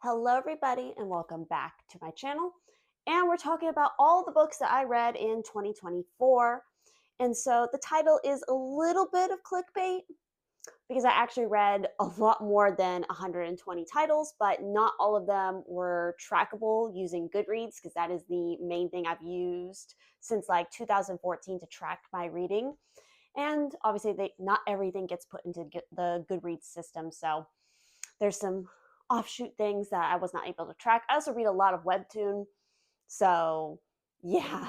Hello everybody and welcome back to my channel. And we're talking about all the books that I read in 2024. And so the title is a little bit of clickbait because I actually read a lot more than 120 titles, but not all of them were trackable using Goodreads because that is the main thing I've used since like 2014 to track my reading. And obviously not everything gets put into the Goodreads system. So there's some offshoot things that I was not able to track. I also read a lot of webtoon, so yeah,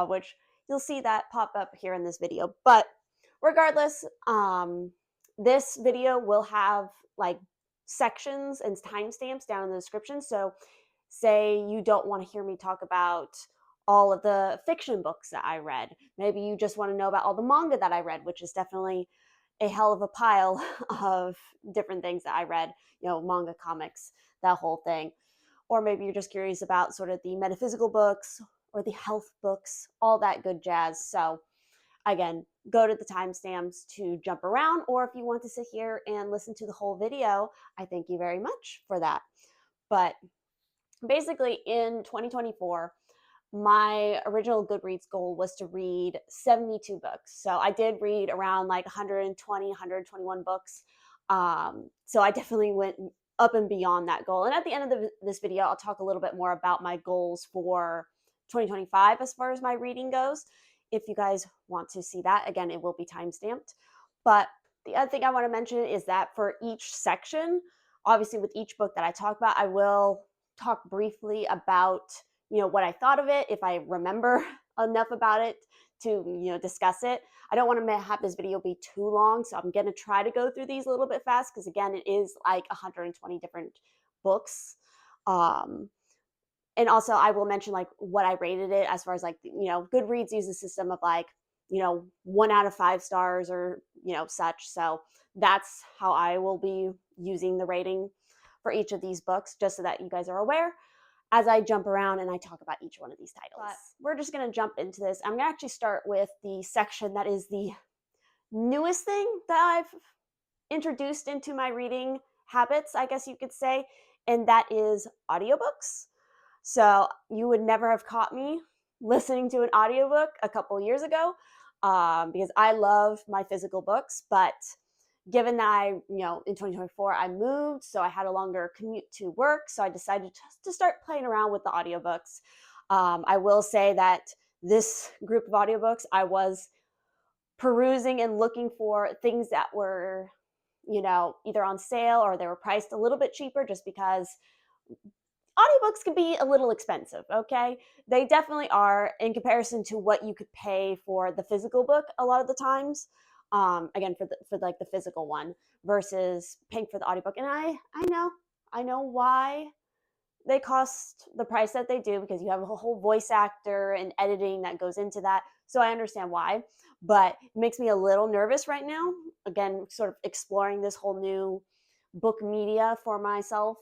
which you'll see that pop up here in this video. But regardless, this video will have like sections and timestamps down in the description. So say you don't want to hear me talk about all of the fiction books that I read. Maybe you just want to know about all the manga that I read, which is definitely a hell of a pile of different things that I read, manga, comics, that whole thing. Or maybe you're just curious about sort of the metaphysical books or the health books, all that good jazz. So again, go to the timestamps to jump around, or if you want to sit here and listen to the whole video, I thank you very much for that. But basically in 2024, my original Goodreads goal was to read 72 books. So I did read around like 120, 121 books. So I definitely went up and beyond that goal. And at the end of this video, I'll talk a little bit more about my goals for 2025 as far as my reading goes. If you guys want to see that, again, it will be time-stamped. But the other thing I want to mention is that for each section, obviously with each book that I talk about, I will talk briefly about what I thought of it, if I remember enough about it to, discuss it. I don't want to have this video be too long, so I'm going to try to go through these a little bit fast because, again, it is like 120 different books. And also, I will mention like what I rated it as far as like, Goodreads uses a system of like, 1 out of 5 stars or, such. So that's how I will be using the rating for each of these books, just so that you guys are aware as I jump around and I talk about each one of these titles. But we're just going to jump into this. I'm going to actually start with the section that is the newest thing that I've introduced into my reading habits, I guess you could say, and that is audiobooks. So you would never have caught me listening to an audiobook a couple years ago because I love my physical books, but given that I, in 2024, I moved, so I had a longer commute to work, so I decided to start playing around with the audiobooks. I will say that this group of audiobooks, I was perusing and looking for things that were, either on sale or they were priced a little bit cheaper, just because audiobooks can be a little expensive, okay? They definitely are in comparison to what you could pay for the physical book a lot of the times. Again, for like the physical one versus paying for the audiobook. And I know why they cost the price that they do, because you have a whole voice actor and editing that goes into that. So I understand why, but it makes me a little nervous right now. Again, sort of exploring this whole new book media for myself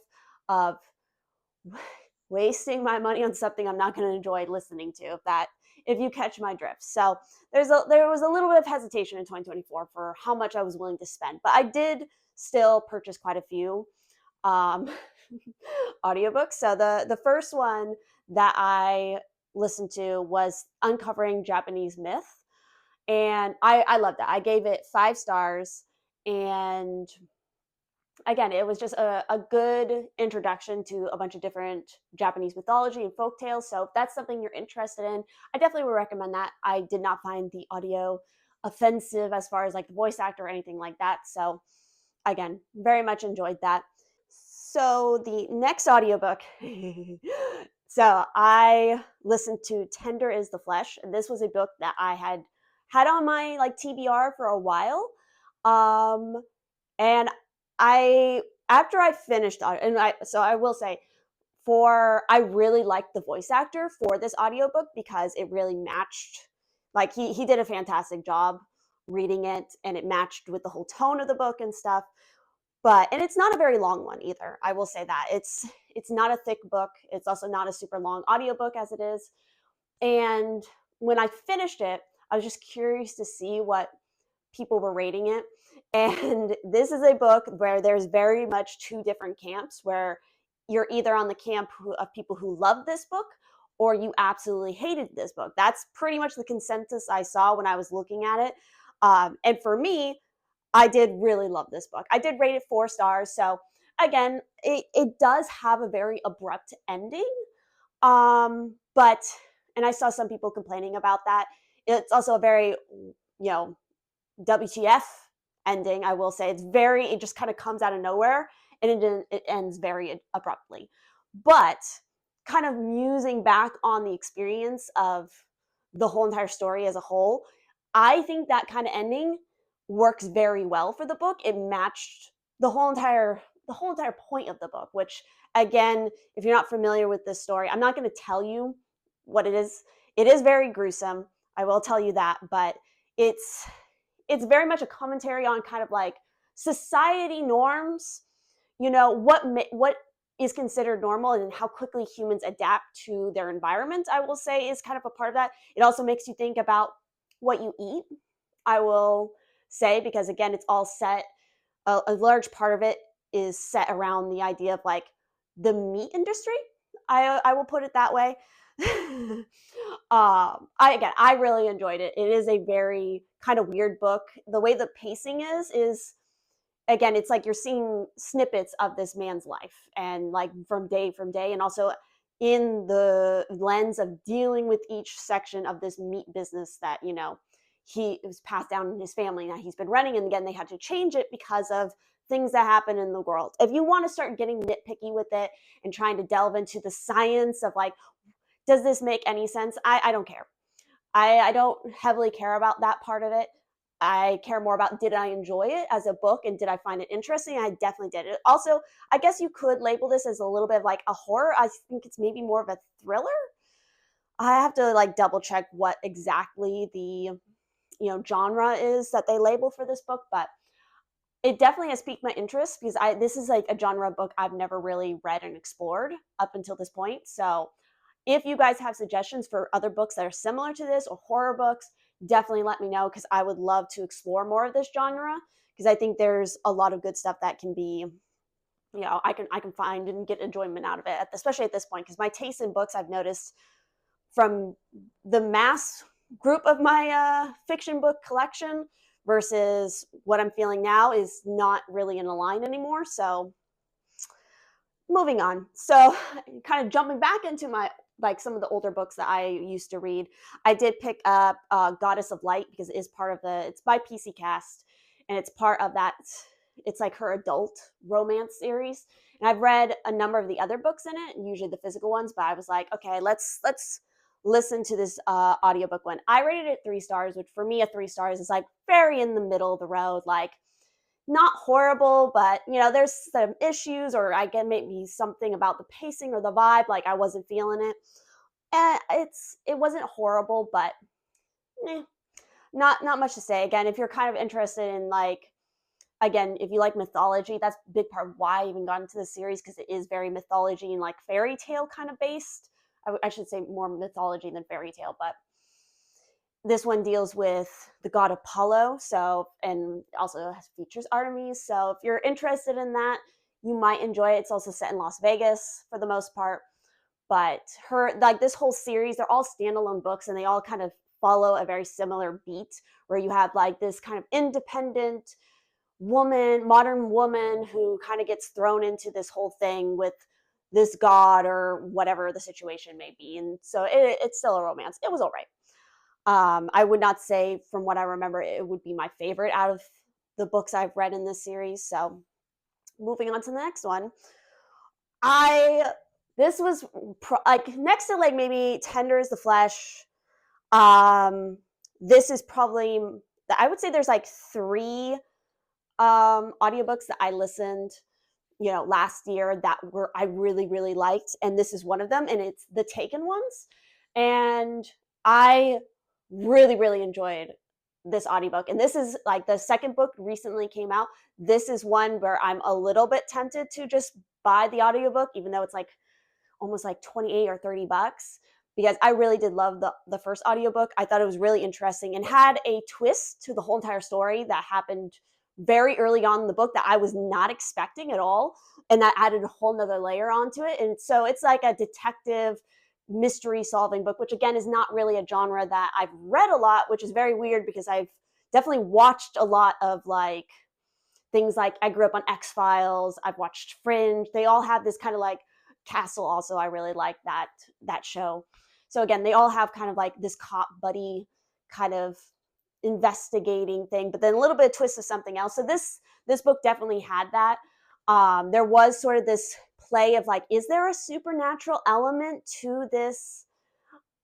of wasting my money on something I'm not going to enjoy listening to, if you catch my drift. So there was a little bit of hesitation in 2024 for how much I was willing to spend, but I did still purchase quite a few audiobooks. So the first one that I listened to was Uncovering Japanese Myth, and I loved it. I gave it 5 stars, and again, it was just a good introduction to a bunch of different Japanese mythology and folk tales. So if that's something you're interested in, I definitely would recommend that. I did not find the audio offensive as far as like the voice actor or anything like that. So again, very much enjoyed that. So the next audiobook, so I listened to Tender is the Flesh. And this was a book that I had on my like TBR for a while. And after I finished, I will say, I really liked the voice actor for this audiobook because it really matched, like he did a fantastic job reading it, and it matched with the whole tone of the book and stuff. And it's not a very long one either. I will say that it's not a thick book. It's also not a super long audiobook as it is. And when I finished it, I was just curious to see what people were rating it. And this is a book where there's very much 2 different camps, where you're either on the camp of people who love this book or you absolutely hated this book. That's pretty much the consensus I saw when I was looking at it. And for me, I did really love this book. I did rate it 4 stars. So again, it does have a very abrupt ending. But, and I saw some people complaining about that. It's also a very, WTF ending, I will say. It just kind of comes out of nowhere and it ends very abruptly. But kind of musing back on the experience of the whole entire story as a whole, I think that kind of ending works very well for the book. It matched the whole entire point of the book, which again, if you're not familiar with this story, I'm not going to tell you what it is. It is very gruesome. I will tell you that, but it's very much a commentary on kind of like society norms, what is considered normal and how quickly humans adapt to their environment, I will say, is kind of a part of that. It also makes you think about what you eat, I will say, because again, it's all set, a large part of it is set around the idea of like the meat industry. I will put it that way. I really enjoyed it. It is a very kind of weird book. The way the pacing is again, it's like you're seeing snippets of this man's life and like from day, and also in the lens of dealing with each section of this meat business that he was passed down in his family. Now he's been running, and again they had to change it because of things that happen in the world. If you want to start getting nitpicky with it and trying to delve into the science of like, does this make any sense? I don't care. I don't heavily care about that part of it. I care more about, did I enjoy it as a book and did I find it interesting? I definitely did. It also, I guess you could label this as a little bit of like a horror. I think it's maybe more of a thriller. I have to like double check what exactly the genre is that they label for this book, but it definitely has piqued my interest because this is like a genre book I've never really read and explored up until this point. So if you guys have suggestions for other books that are similar to this or horror books, definitely let me know because I would love to explore more of this genre because I think there's a lot of good stuff that can be, I can find and get enjoyment out of it, especially at this point, because my taste in books, I've noticed from the mass group of my fiction book collection versus what I'm feeling now is not really in a line anymore. So moving on. So kind of jumping back into my some of the older books that I used to read, I did pick up Goddess of Light because it is part of it's by PC Cast and it's part of that. It's like her adult romance series. And I've read a number of the other books in it, usually the physical ones, but I was like, okay, let's listen to this audiobook one. I rated it 3 stars, which for me, a 3 stars is like very in the middle of the road, like not horrible, but there's some issues, or I get maybe something about the pacing or the vibe, like I wasn't feeling it. And it wasn't horrible, but not much to say. Again, if you're kind of interested in again, if you like mythology, that's a big part of why I even got into this series, because it is very mythology and like fairy tale kind of based. I should say more mythology than fairy tale, but this one deals with the god Apollo, and also features Artemis. So if you're interested in that, you might enjoy it. It's also set in Las Vegas for the most part. But this whole series, they're all standalone books and they all kind of follow a very similar beat where you have like this kind of independent woman, modern woman who kind of gets thrown into this whole thing with this god or whatever the situation may be. And so it's still a romance. It was all right. I would not say, from what I remember, it would be my favorite out of the books I've read in this series. So moving on to the next one. This was next to like maybe Tender as the Flesh. This is probably, I would say there's like 3 audiobooks that I listened last year that I really, really liked. And this is one of them, and it's The Taken Ones. And I really, really enjoyed this audiobook. And this is like the second book recently came out. This is one where I'm a little bit tempted to just buy the audiobook, even though it's like almost like 28 or 30 bucks, because I really did love the first audiobook. I thought it was really interesting and had a twist to the whole entire story that happened very early on in the book that I was not expecting at all, and that added a whole nother layer onto it. And so it's like a detective mystery solving book, which again is not really a genre that I've read a lot, which is very weird because I've definitely watched a lot of like things like I grew up on X-Files, I've watched Fringe. They all have this kind of like Castle also. I really like that show. So again, they all have kind of like this cop buddy kind of investigating thing, but then a little bit of twist of something else. So this book definitely had that. There was sort of this play of like, is there a supernatural element to this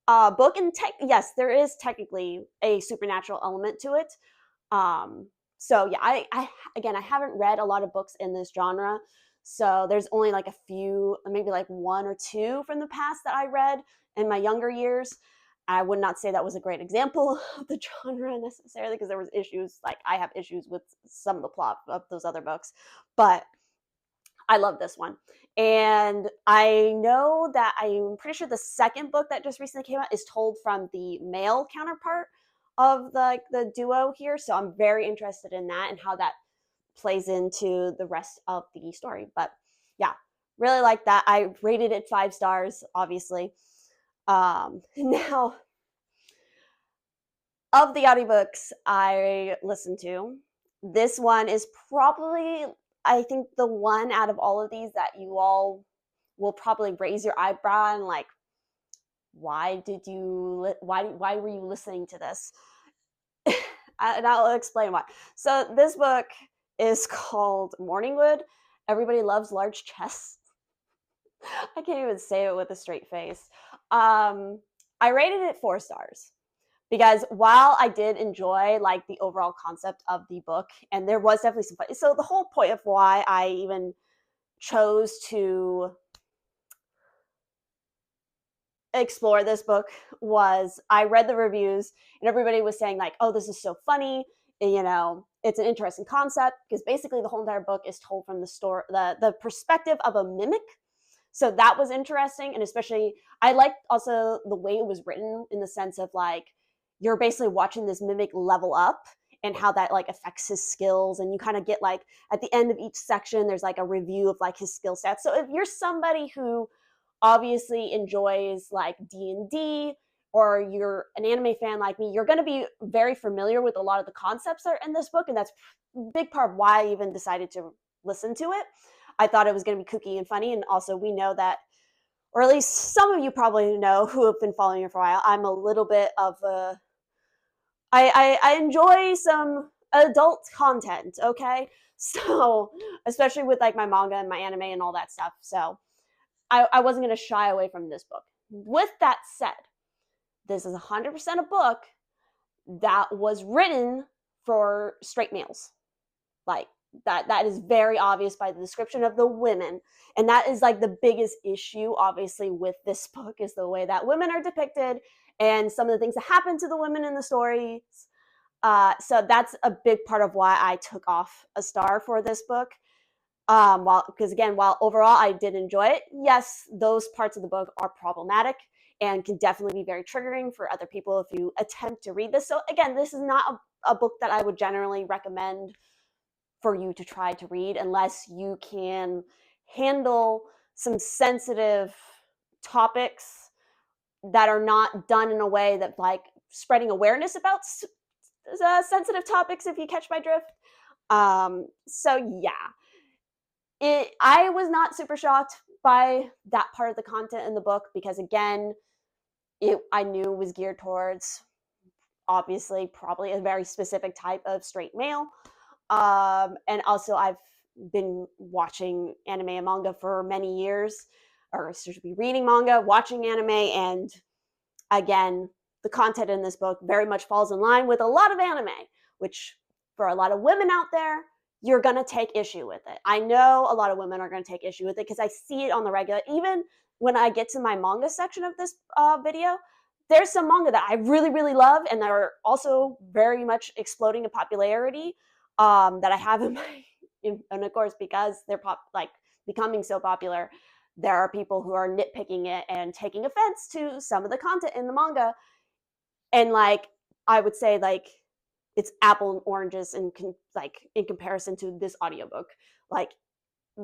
book? And yes, there is technically a supernatural element to it. So yeah, I again, I haven't read a lot of books in this genre. So there's only like a few, maybe like one or two from the past that I read in my younger years. I would not say that was a great example of the genre necessarily, because there was issues, like I have issues with some of the plot of those other books, but I love this one. And I know that I'm pretty sure the second book that just recently came out is told from the male counterpart of the duo here. So I'm very interested in that and how that plays into the rest of the story. But yeah, really like that. I rated it 5 stars, obviously. Now, of the audiobooks I listened to, this one is probably, I think, the one out of all of these that you all will probably raise your eyebrow and like, why were you listening to this? And I'll explain why. So this book is called Morningwood. Everybody loves large chests. I can't even say it with a straight face. I rated it 4 stars because while I did enjoy like the overall concept of the book, and there was definitely some fun. So the whole point of why I even chose to explore this book was I read the reviews and everybody was saying like, oh, this is so funny, you know, it's an interesting concept, because basically the whole entire book is told from the perspective of a mimic. So that was interesting. And especially I liked also the way it was written, in the sense of like, you're basically watching this mimic level up and how that like affects his skills. And you kind of get like at the end of each section, there's like a review of like his skill sets. So if you're somebody who obviously enjoys like D&D, or you're an anime fan like me, you're going to be very familiar with a lot of the concepts that are in this book. And that's a big part of why I even decided to listen to it. I thought it was going to be kooky and funny. And also we know that, or at least some of you probably know who have been following me for a while, I'm a little bit of a, I enjoy some adult content, okay? So, especially with like my manga and my anime and all that stuff. So I wasn't going to shy away from this book. With that said, this is 100% a book that was written for straight males. Like that is very obvious by the description of the women. And that is like the biggest issue, obviously, with this book, is the way that women are depicted and some of the things that happen to the women in the stories. So that's a big part of why I took off a star for this book. While overall I did enjoy it, yes, those parts of the book are problematic and can definitely be very triggering for other people if you attempt to read this. So again, this is not a book that I would generally recommend for you to try to read unless you can handle some sensitive topics that are not done in a way that like spreading awareness about sensitive topics, if you catch my drift. So yeah. I was not super shocked by that part of the content in the book, because again, I knew it was geared towards, obviously, probably a very specific type of straight male. And also I've been watching anime and manga for many years, or should be reading manga, watching anime, and again, the content in this book very much falls in line with a lot of anime, which for a lot of women out there, you're going to take issue with it. I know a lot of women are going to take issue with it because I see it on the regular. Even when I get to my manga section of this video, there's some manga that I really, really love and that are also very much exploding in popularity, that I have in my, and of course, because they're becoming so popular, there are people who are nitpicking it and taking offense to some of the content in the manga. And like, I would say like, it's apple and oranges in comparison to this audiobook. Like,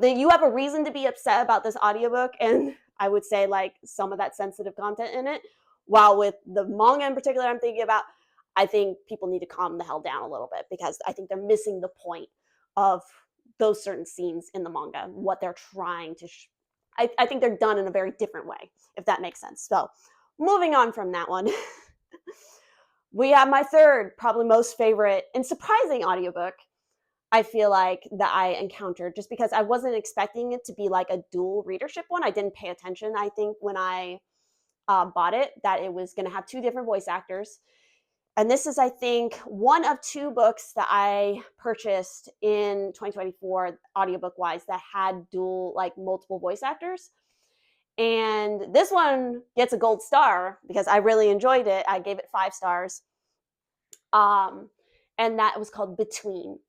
you have a reason to be upset about this audiobook, and I would say like some of that sensitive content in it. While with the manga in particular I'm thinking about, I think people need to calm the hell down a little bit, because I think they're missing the point of those certain scenes in the manga, what they're trying to I think they're done in a very different way, if that makes sense. So moving on from that one, we have my third, probably most favorite and surprising audiobook, I feel like, that I encountered, just because I wasn't expecting it to be like a dual readership one. I didn't pay attention, I think, when I bought it, that it was going to have two different voice actors. And this is, I think, one of two books that I purchased in 2024, audiobook wise, that had dual, like, multiple voice actors. And this one gets a gold star because I really enjoyed it. I gave it 5 stars. And that was called Between.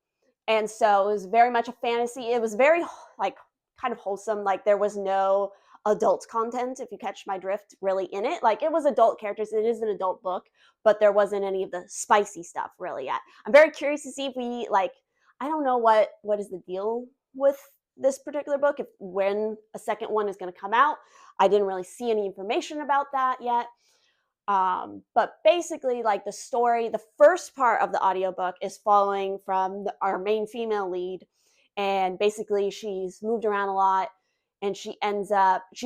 And so it was very much a fantasy. It was very, like, kind of wholesome. Like, there was no adult content, if you catch my drift, really in it. Like, it was adult characters. It is an adult book, but there wasn't any of the spicy stuff really yet. I'm very curious to see if we, like, I don't know what is the deal with this particular book, if when a second one is going to come out. I didn't really see any information about that yet. But basically, like, the story, the first part of the audiobook is following from our main female lead. And basically, she's moved around a lot, and she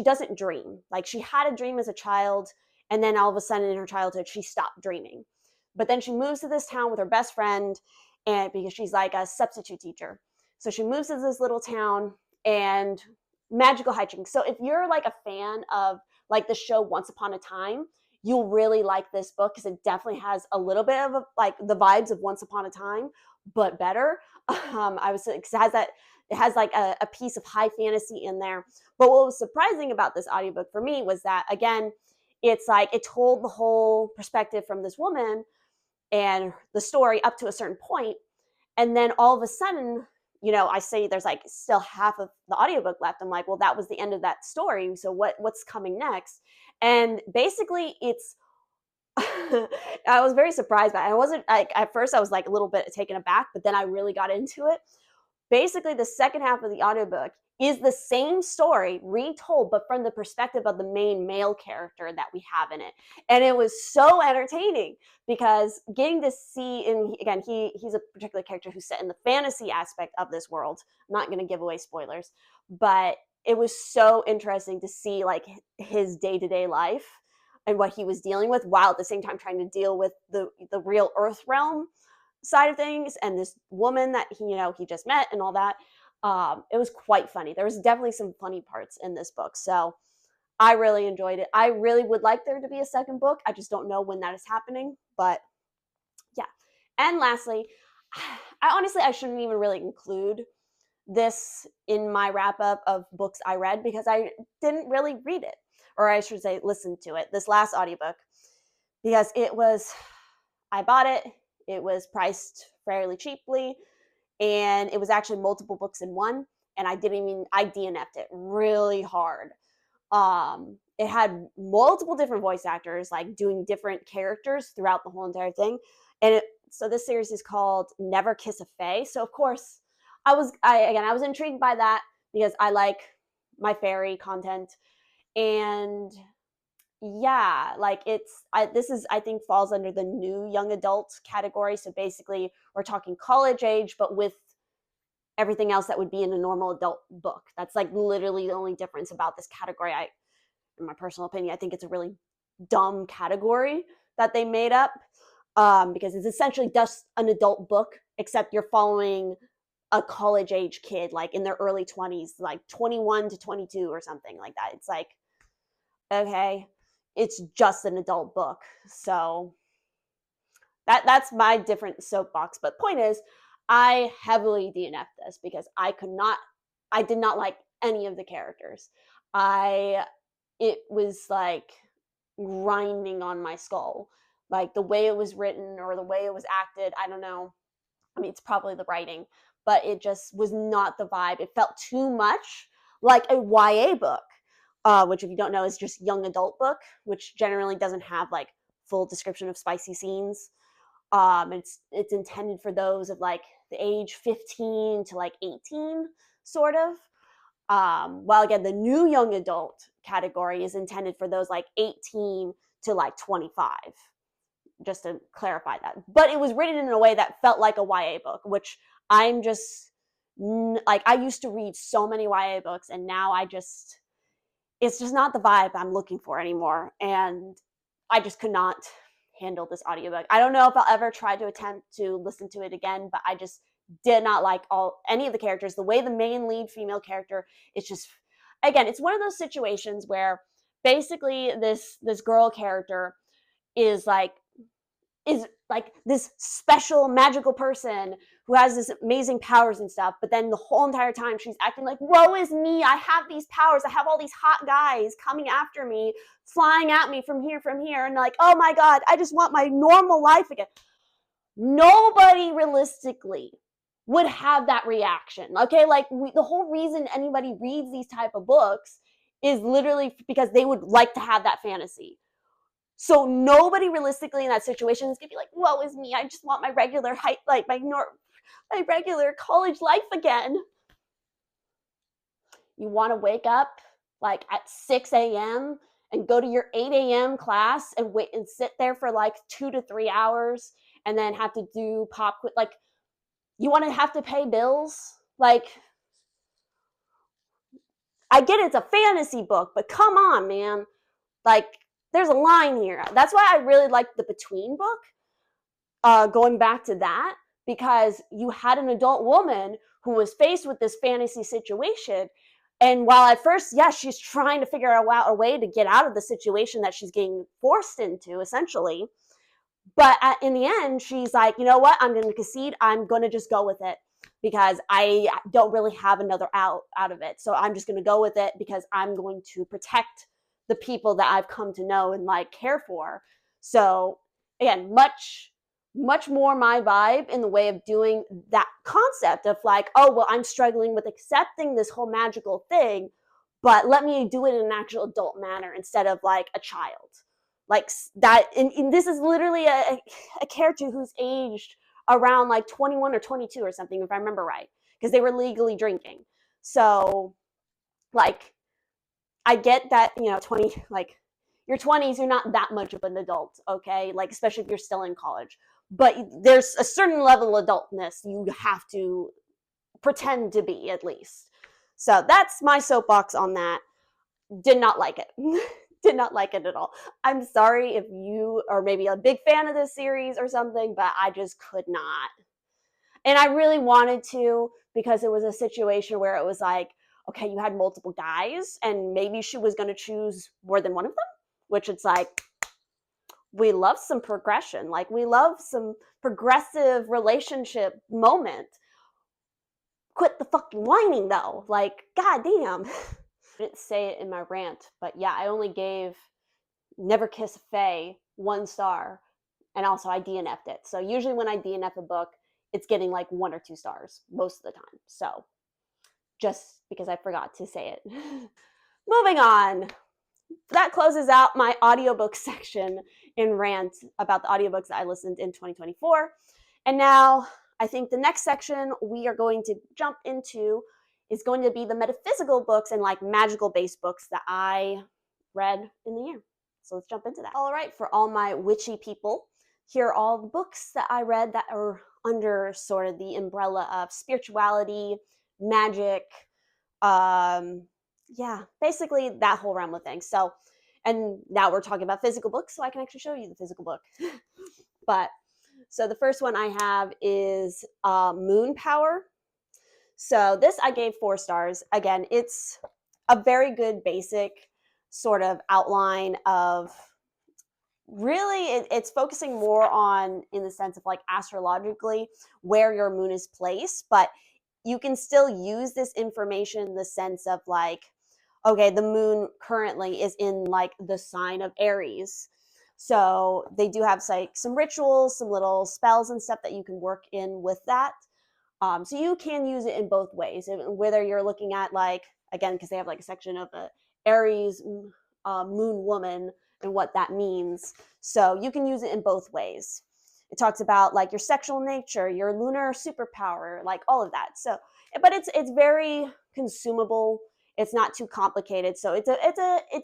doesn't dream. Like, she had a dream as a child, and then all of a sudden in her childhood, she stopped dreaming. But then she moves to this town with her best friend, and because she's like a substitute teacher. So she moves to this little town, and magical hijinks. So if you're like a fan of like the show Once Upon a Time, you'll really like this book, because it definitely has a little bit of like the vibes of Once Upon a Time, but better. It has like a piece of high fantasy in there. But what was surprising about this audiobook for me was that, again, it's like it told the whole perspective from this woman and the story up to a certain point, and then all of a sudden, I say there's like still half of the audiobook left. I'm like, well, that was the end of that story. So what's coming next? And basically it's, I was very surprised by it. I wasn't like, at first I was like a little bit taken aback, but then I really got into it. Basically, the second half of the audiobook is the same story retold, but from the perspective of the main male character that we have in it. And it was so entertaining, because getting to see, and again, he's a particular character who's set in the fantasy aspect of this world. I'm not going to give away spoilers, but it was so interesting to see like his day-to-day life and what he was dealing with, while at the same time trying to deal with the real Earth realm side of things, and this woman that he just met and all that. It was quite funny. There was definitely some funny parts in this book, so I really enjoyed it. I really would like there to be a second book. I just don't know when that is happening, but yeah. And lastly, I shouldn't even really include this in my wrap up of books I read, because I didn't really read it, or I should say listen to it, this last audiobook, because I bought it. It was priced fairly cheaply, and it was actually multiple books in one, and I DNF'd it really hard. It had multiple different voice actors, like doing different characters throughout the whole entire thing. And so this series is called Never Kiss a Fae. So of course I was intrigued by that, because I like my fairy content. And yeah, like this is, I think, falls under the new young adult category. So basically we're talking college age, but with everything else that would be in a normal adult book. That's like literally the only difference about this category. In my personal opinion, I think it's a really dumb category that they made up, because it's essentially just an adult book, except you're following a college age kid, like in their early 20s, like 21 to 22 or something like that. It's like, okay, it's just an adult book. So that's my different soapbox. But point is, I heavily DNF'd this because I did not like any of the characters. It was like grinding on my skull, like the way it was written or the way it was acted. I don't know. I mean, it's probably the writing, but it just was not the vibe. It felt too much like a YA book, which, if you don't know, is just young adult book, which generally doesn't have like full description of spicy scenes. It's intended for those of like the age 15 to like 18, sort of. While again, the new young adult category is intended for those like 18 to like 25, just to clarify that. But it was written in a way that felt like a YA book, which I'm just like, I used to read so many YA books, and now it's just not the vibe I'm looking for anymore. And I just could not handle this audiobook. I don't know if I'll ever try to attempt to listen to it again, but I just did not like any of the characters. The way the main lead female character is just, again, it's one of those situations where basically this girl character is like this special magical person who has this amazing powers and stuff, but then the whole entire time she's acting like, woe is me, I have these powers, I have all these hot guys coming after me, flying at me from here, and like, oh my god, I just want my normal life again. Nobody realistically would have that reaction, okay? Like, the whole reason anybody reads these type of books is literally because they would like to have that fantasy. So nobody realistically in that situation is gonna be like, woe is me, I just want my regular height, like my regular college life again. You want to wake up like at 6 a.m. and go to your 8 a.m. class and wait and sit there for like 2 to 3 hours and then have to do pop quiz. Like, you want to have to pay bills? Like, I get it's a fantasy book, but come on, man. Like, there's a line here. That's why I really liked the Between book, going back to that, because you had an adult woman who was faced with this fantasy situation. And while at first, yes, she's trying to figure out a way to get out of the situation that she's getting forced into, essentially. But in the end, she's like, you know what? I'm going to concede. I'm going to just go with it because I don't really have another out of it. So I'm just going to go with it because I'm going to protect the people that I've come to know and like care for. So again, much more my vibe in the way of doing that concept of like, oh, well, I'm struggling with accepting this whole magical thing, but let me do it in an actual adult manner instead of like a child. Like that, and this is literally a character who's aged around like 21 or 22 or something, if I remember right, because they were legally drinking. So, like, I get that, 20, like, your 20s, you're not that much of an adult, okay? Like, especially if you're still in college. But there's a certain level of adultness you have to pretend to be, at least. So that's my soapbox on that. Did not like it. Did not like it at all. I'm sorry if you are maybe a big fan of this series or something, but I just could not. And I really wanted to, because it was a situation where it was like, okay, you had multiple guys, and maybe she was going to choose more than one of them, which it's like, we love some progression. Like, we love some progressive relationship moment. Quit the fucking whining, though. Like, goddamn. I didn't say it in my rant, but yeah, I only gave Never Kiss a Fae 1 star, and also I DNF'd it. So usually when I DNF a book, it's getting like 1 or 2 stars most of the time. So just because I forgot to say it. Moving on. That closes out my audiobook section in rant about the audiobooks that I listened in 2024. And now I think the next section we are going to jump into is going to be the metaphysical books and like magical based books that I read in the year. So let's jump into that. All right, for all my witchy people, here are all the books that I read that are under sort of the umbrella of spirituality, magic, yeah, basically that whole realm of things. So, and now we're talking about physical books, so I can actually show you the physical book. But, so the first one I have is Moon Power. So this I gave 4 stars. Again, it's a very good basic sort of outline of, really it's focusing more on, in the sense of like astrologically, where your moon is placed, but you can still use this information in the sense of like, okay, the moon currently is in like the sign of Aries. So they do have like some rituals, some little spells and stuff that you can work in with that. So you can use it in both ways, whether you're looking at like, again, because they have like a section of the Aries moon woman and what that means. So you can use it in both ways. It talks about like your sexual nature, your lunar superpower, like all of that. So, but it's very consumable. It's not too complicated. So it's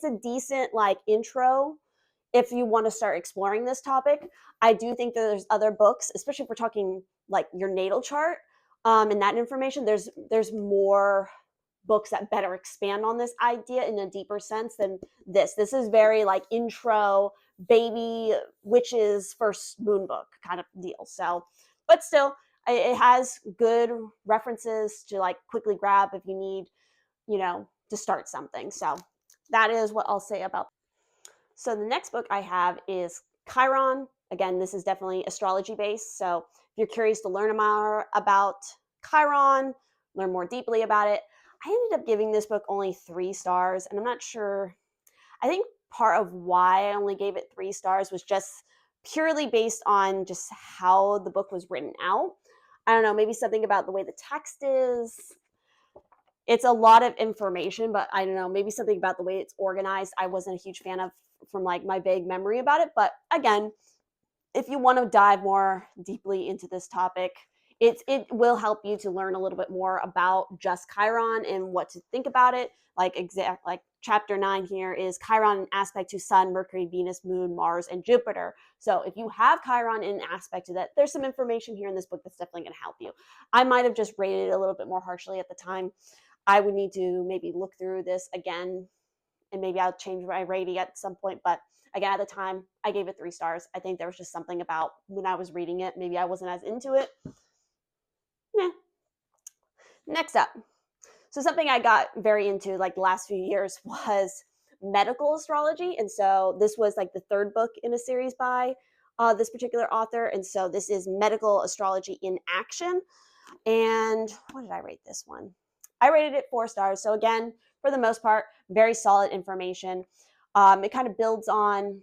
a decent like intro if you want to start exploring this topic. I do think that there's other books, especially if we're talking like your natal chart, and that information. There's more books that better expand on this idea in a deeper sense than this. This is very like intro, baby witches first moon book kind of deal. So, but still, it has good references to like quickly grab if you need, to start something. So that is what I'll say about. So the next book I have is Chiron. Again, this is definitely astrology based. So if you're curious to learn more about Chiron, learn more deeply about it, I ended up giving this book only 3 stars, and I'm not sure. I think part of why I only gave it 3 stars was just purely based on just how the book was written out. I don't know, maybe something about the way the text is. It's a lot of information, but I don't know, maybe something about the way it's organized I wasn't a huge fan of from like my vague memory about it. But again, if you want to dive more deeply into this topic, it will help you to learn a little bit more about just Chiron and what to think about it. Like chapter 9 here is Chiron in aspect to Sun, Mercury, Venus, Moon, Mars, and Jupiter. So if you have Chiron in aspect to that, there's some information here in this book that's definitely going to help you. I might have just rated it a little bit more harshly at the time. I would need to maybe look through this again, and maybe I'll change my rating at some point. But again, at the time, I gave it 3 stars. I think there was just something about when I was reading it, maybe I wasn't as into it. Yeah. Next up. So something I got very into like the last few years was medical astrology. And so this was like the 3rd book in a series by this particular author. And so this is Medical Astrology in Action. And what did I rate this one? I rated it 4 stars. So again, for the most part, very solid information. It kind of builds on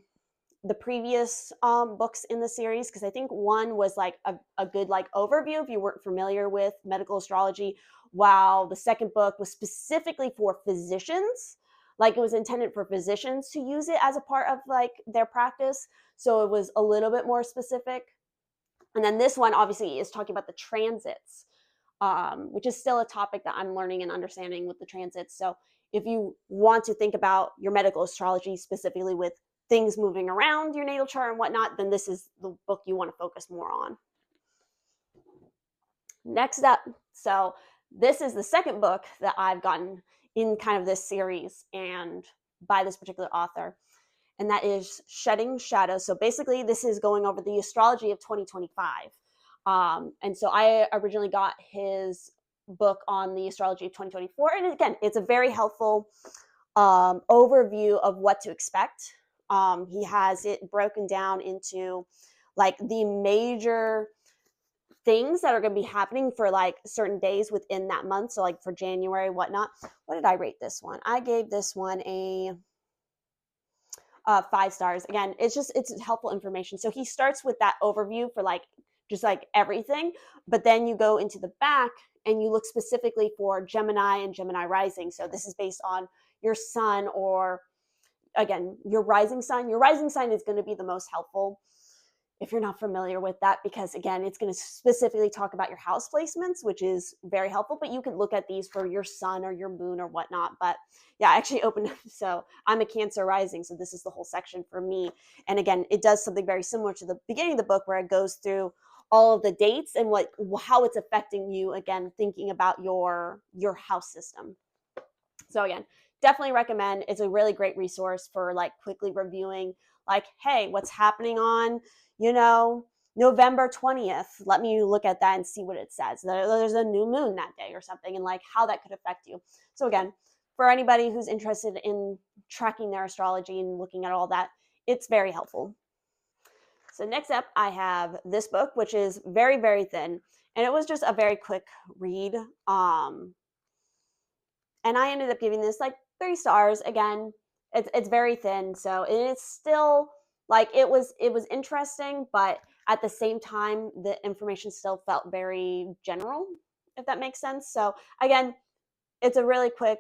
the previous books in the series, because I think one was like a good like overview if you weren't familiar with medical astrology, while the second book was specifically for physicians. Like it was intended for physicians to use it as a part of like their practice. So it was a little bit more specific. And then this one obviously is talking about the transits, which is still a topic that I'm learning and understanding with the transits. So if you want to think about your medical astrology specifically with things moving around your natal chart and whatnot, then this is the book you want to focus more on. Next up, so this is the second book that I've gotten in kind of this series and by this particular author, and that is Shedding Shadows. So basically, this is going over the astrology of 2025. And so I originally got his book on the astrology of 2024. And again, it's a very helpful overview of what to expect. He has it broken down into like the major things that are going to be happening for like certain days within that month. So like for January, whatnot. What did I rate this one? I gave this one a 5 stars. Again, it's helpful information. So he starts with that overview for like just like everything, but then you go into the back and you look specifically for Gemini and Gemini rising. So this is based on your sun, or again, your rising sign. Your rising sign is going to be the most helpful if you're not familiar with that, because again, it's going to specifically talk about your house placements, which is very helpful, but you can look at these for your sun or your moon or whatnot. But yeah, I actually opened up. So I'm a Cancer rising, so this is the whole section for me. And again, it does something very similar to the beginning of the book, where it goes through all of the dates and how it's affecting you, again, thinking about your house system. So again, definitely recommend. It's a really great resource for like quickly reviewing, like, hey, what's happening on, November 20th. Let me look at that and see what it says. There's a new moon that day or something, and like how that could affect you. So again, for anybody who's interested in tracking their astrology and looking at all that, it's very helpful. So next up, I have this book, which is very, very thin, and it was just a very quick read. And I ended up giving this like 3 stars. Again, it's very thin, so it's still like it was interesting, but at the same time, the information still felt very general, if that makes sense. So again, it's a really quick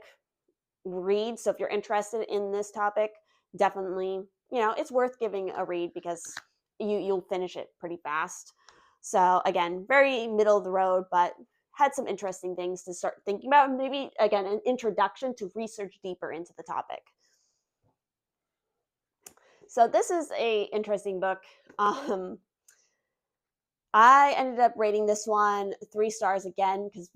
read. So if you're interested in this topic, definitely, it's worth giving a read, because you'll finish it pretty fast. So again, very middle of the road, but had some interesting things to start thinking about. Maybe again, an introduction to research deeper into the topic. So this is a interesting book. I ended up rating this one 3 stars again, because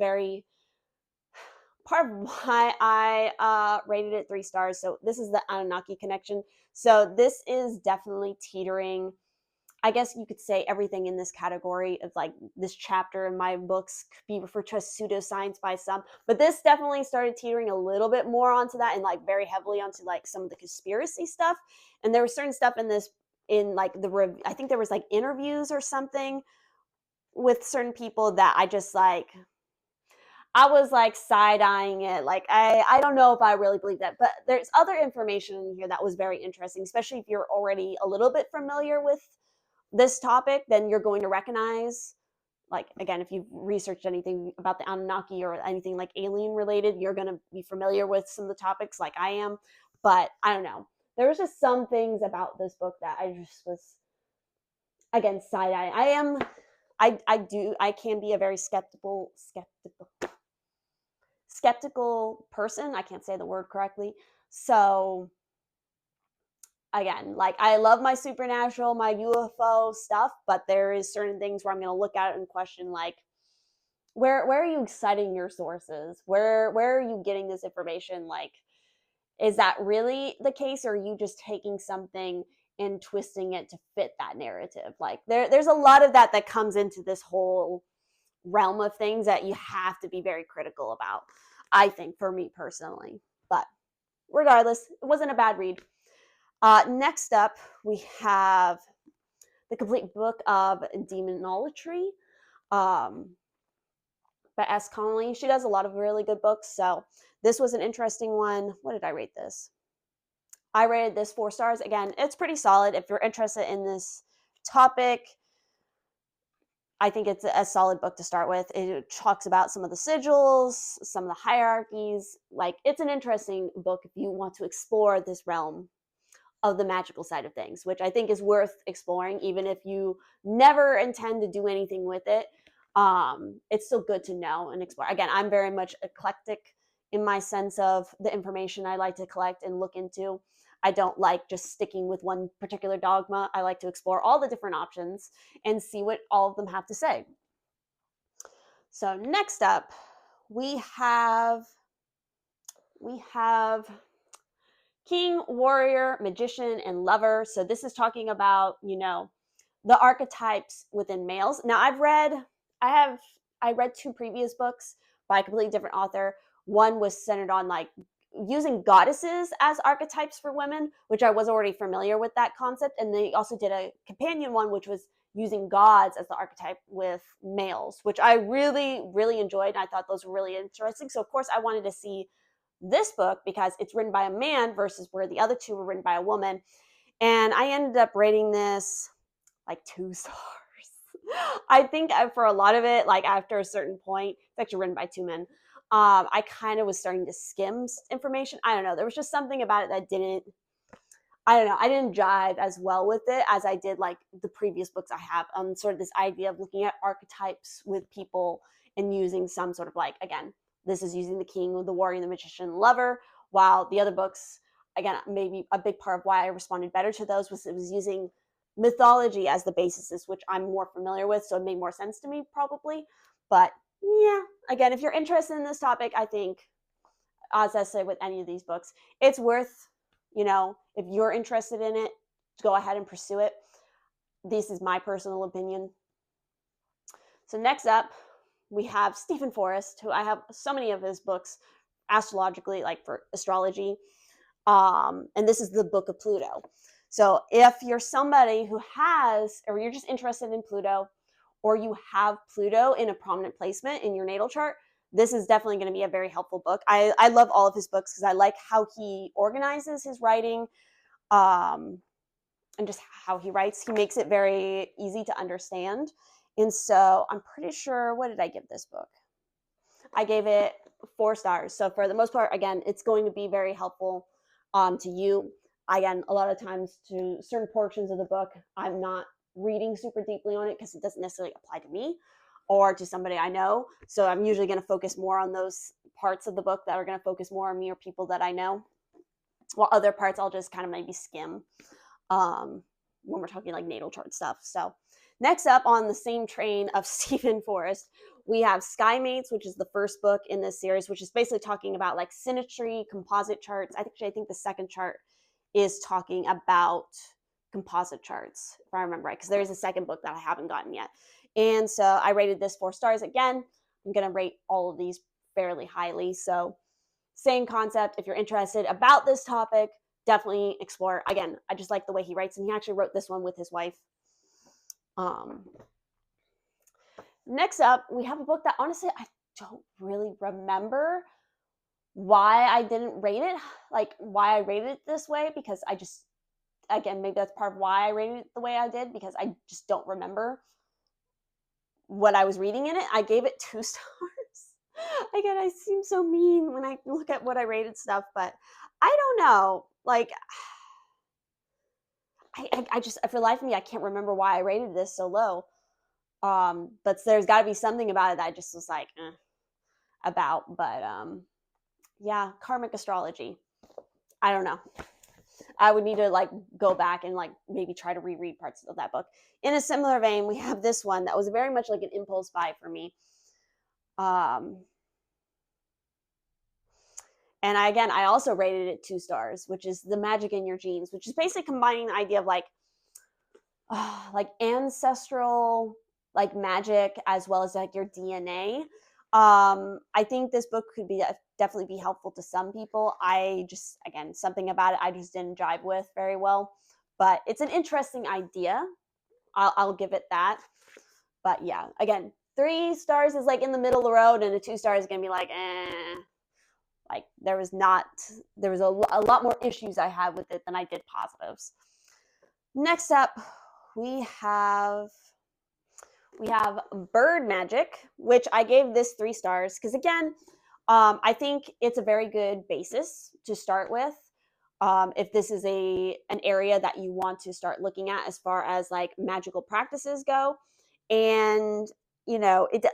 part of why I rated it 3 stars. So this is the Anunnaki connection. So this is definitely teetering. I guess you could say everything in this category of like this chapter in my books could be referred to as pseudoscience by some, but this definitely started teetering a little bit more onto that, and like very heavily onto like some of the conspiracy stuff. And there was certain stuff in this, in like I think there was like interviews or something with certain people that I just like, I was like side-eyeing it. Like, I don't know if I really believe that, but there's other information in here that was very interesting, especially if you're already a little bit familiar with this topic. Then you're going to recognize, like, again, if you've researched anything about the Anunnaki or anything like alien related, you're going to be familiar with some of the topics like I am. But I don't know. There was just some things about this book that I just was, again, side-eyeing. I can be a very skeptical person. I can't say the word correctly. So again, like, I love my supernatural, my UFO stuff, but there is certain things where I'm going to look at it and question, like, where are you citing your sources? Where are you getting this information? Like, is that really the case, or are you just taking something and twisting it to fit that narrative? Like, there's a lot of that comes into this whole realm of things that you have to be very critical about, I think, for me personally. But regardless, it wasn't a bad read. Next up, we have the complete book of Demonolatry by S. Connolly. She does a lot of really good books, so this was an interesting one. What did I rate this? I rated this 4 stars. Again, it's pretty solid. If you're interested in this topic, I think it's a solid book to start with. It talks about some of the sigils, some of the hierarchies. Like, it's an interesting book if you want to explore this realm of the magical side of things, which I think is worth exploring, even if you never intend to do anything with it. It's still good to know and explore. Again, I'm very much eclectic in my sense of the information I like to collect and look into. I don't like just sticking with one particular dogma. I like to explore all the different options and see what all of them have to say. So next up, we have King, Warrior, Magician, and Lover. So this is talking about, the archetypes within males. Now, I read 2 previous books by a completely different author. One was centered on like using goddesses as archetypes for women, which I was already familiar with that concept. And they also did a companion one, which was using gods as the archetype with males, which I really, really enjoyed. And I thought those were really interesting. So of course I wanted to see this book because it's written by a man versus where the other 2 were written by a woman. And I ended up rating this like 2 stars. I think for a lot of it, like after a certain point, it's actually written by 2 men. I kind of was starting to skim information. I don't know. There was just something about it that I didn't jive as well with it as I did like the previous books I have on sort of this idea of looking at archetypes with people and using some sort of like, again, this is using the King, the Warrior, the Magician, the Lover, while the other books, again, maybe a big part of why I responded better to those was it was using mythology as the basis, which I'm more familiar with, so it made more sense to me probably. But yeah, again, if you're interested in this topic, I think, as I say with any of these books, it's worth, if you're interested in it, go ahead and pursue it. This is my personal opinion. So next up, we have Stephen Forrest, who I have so many of his books astrologically, like for astrology. And this is the Book of Pluto. So if you're somebody who has, or you're just interested in Pluto, or you have Pluto in a prominent placement in your natal chart, this is definitely going to be a very helpful book. I love all of his books because I like how he organizes his writing, and just how he writes. He makes it very easy to understand. And so I'm pretty sure, what did I give this book? I gave it 4 stars. So for the most part, again, it's going to be very helpful to you. Again, a lot of times to certain portions of the book, I'm not reading super deeply on it because it doesn't necessarily apply to me or to somebody I know. So I'm usually going to focus more on those parts of the book that are going to focus more on me or people that I know, while other parts I'll just kind of maybe skim when we're talking like natal chart stuff. So next up on the same train of Stephen Forrest, we have Skymates, which is the first book in this series, which is basically talking about like synastry, composite charts. I think the second chart is talking about composite charts, if I remember right, because there is a second book that I haven't gotten yet. And so I rated this 4 stars. Again, I'm going to rate all of these fairly highly. So same concept. If you're interested about this topic, definitely explore. Again, I just like the way he writes, and he actually wrote this one with his wife. Next up, we have a book that honestly I don't really remember why I didn't rate it, like why I rated it this way, because I just, again, maybe that's part of why I rated it the way I did, because I just don't remember what I was reading in it. I gave it 2 stars. Again, I seem so mean when I look at what I rated stuff, but I don't know. Like, I just, for the life of me, I can't remember why I rated this so low. But there's got to be something about it that I just was like, about. But yeah, karmic astrology. I don't know. I would need to like go back and like maybe try to reread parts of that book. In a similar vein, we have this one that was very much like an impulse buy for me. And I also rated it 2 stars, which is The Magic in Your Genes, which is basically combining the idea of like ancestral, like magic, as well as like your DNA. I think this book could be definitely be helpful to some people. I just, again, something about it I just didn't jive with very well, but it's an interesting idea. I'll give it that. But yeah, again, 3 stars is like in the middle of the road, and a 2 stars is gonna be like, like there was a lot more issues I had with it than I did positives. Next up, we have Bird Magic, which I gave this 3 stars because, again, I think it's a very good basis to start with. If this is an area that you want to start looking at as far as like magical practices go, and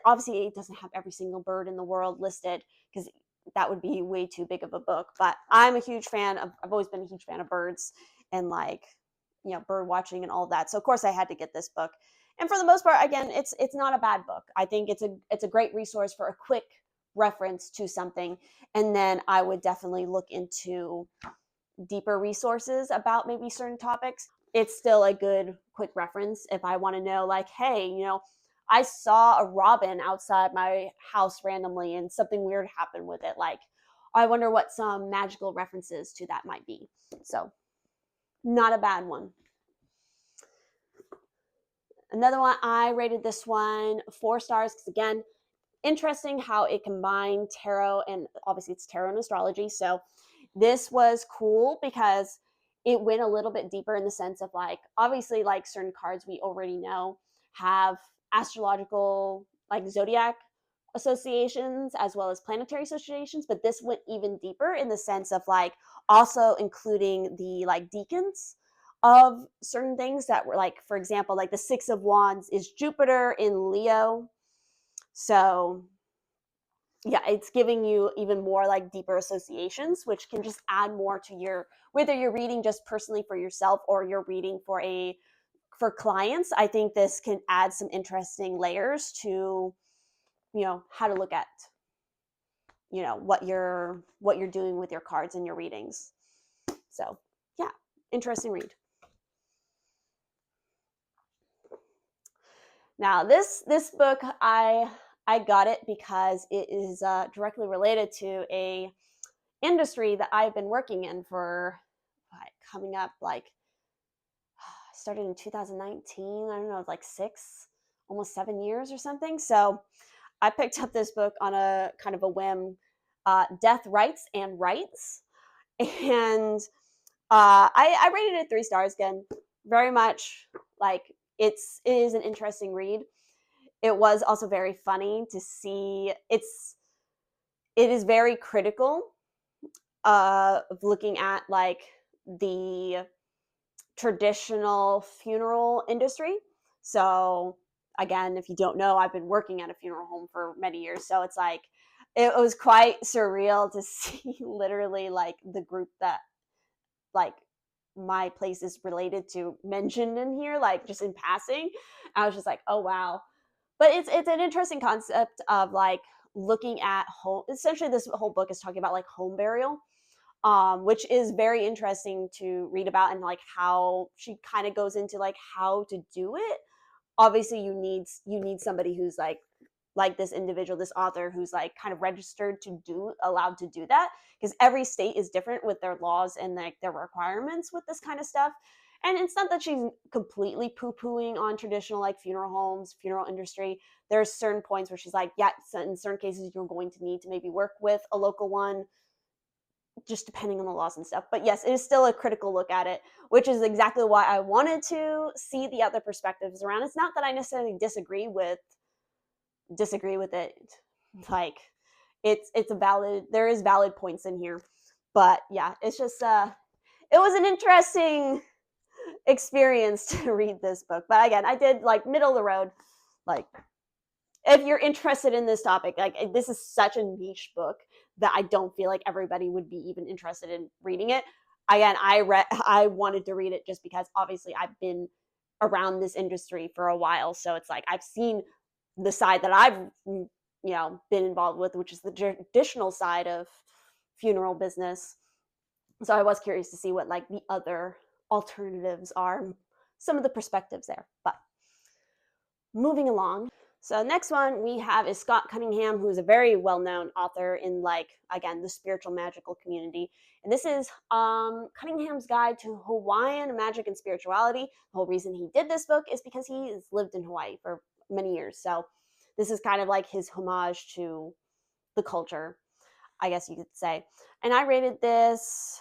obviously it doesn't have every single bird in the world listed because that would be way too big of a book. But I've always been a huge fan of birds and like bird watching and all of that. So of course I had to get this book. And for the most part, again, it's not a bad book. I think it's a great resource for a quick reference to something. And then I would definitely look into deeper resources about maybe certain topics. It's still a good quick reference if I want to know, like, hey, I saw a robin outside my house randomly and something weird happened with it. Like, I wonder what some magical references to that might be. So, not a bad one. Another one, I rated this one 4 stars because, again, interesting how it combined tarot, and obviously it's tarot and astrology. So this was cool because it went a little bit deeper in the sense of like, obviously, like certain cards we already know have astrological, like zodiac associations as well as planetary associations, but this went even deeper in the sense of like also including the like decans of certain things that were like, for example, like the 6 of Wands is Jupiter in Leo. So yeah, it's giving you even more like deeper associations, which can just add more to whether you're reading just personally for yourself or you're reading for clients. I think this can add some interesting layers to, how to look at, what you're doing with your cards and your readings. So yeah, interesting read. Now this book, I got it because it is directly related to a industry that I've been working in for coming up like started in 2019. I don't know, like almost 7 years or something. So I picked up this book on a kind of a whim, Death, Rights, and Rights. And I rated it 3 stars again. Very much like it is an interesting read. It was also very funny to see. It is very critical of looking at like the traditional funeral industry. So again, if you don't know, I've been working at a funeral home for many years. So it's like, it was quite surreal to see literally like the group that like my place is related to mentioned in here, like just in passing. I was just like, oh wow. But it's an interesting concept of like looking at home. Essentially, this whole book is talking about like home burial, which is very interesting to read about, and like how she kind of goes into like how to do it. Obviously, you need somebody who's like this individual, this author who's like kind of registered to do, allowed to do that, because every state is different with their laws and like their requirements with this kind of stuff. And it's not that she's completely poo-pooing on traditional like funeral homes, funeral industry. There's certain points where she's like, yeah, in certain cases you're going to need to maybe work with a local one, just depending on the laws and stuff. But yes, it is still a critical look at it, which is exactly why I wanted to see the other perspectives around. It's not that I necessarily disagree with it. Like it's a valid, there is valid points in here. But yeah, it's just it was an interesting experience to read this book. But again, I did like middle of the road. Like, if you're interested in this topic, like this is such a niche book that I don't feel like everybody would be even interested in reading it. Again, I wanted to read it just because obviously I've been around this industry for a while, so it's like I've seen the side that I've been involved with, which is the traditional side of funeral business. So I was curious to see what like the other alternatives are, some of the perspectives there. But moving along. So next one we have is Scott Cunningham, who's a very well-known author in like, again, the spiritual magical community. And this is Cunningham's Guide to Hawaiian Magic and Spirituality. The whole reason he did this book is because he has lived in Hawaii for many years. So this is kind of like his homage to the culture, I guess you could say. And I rated this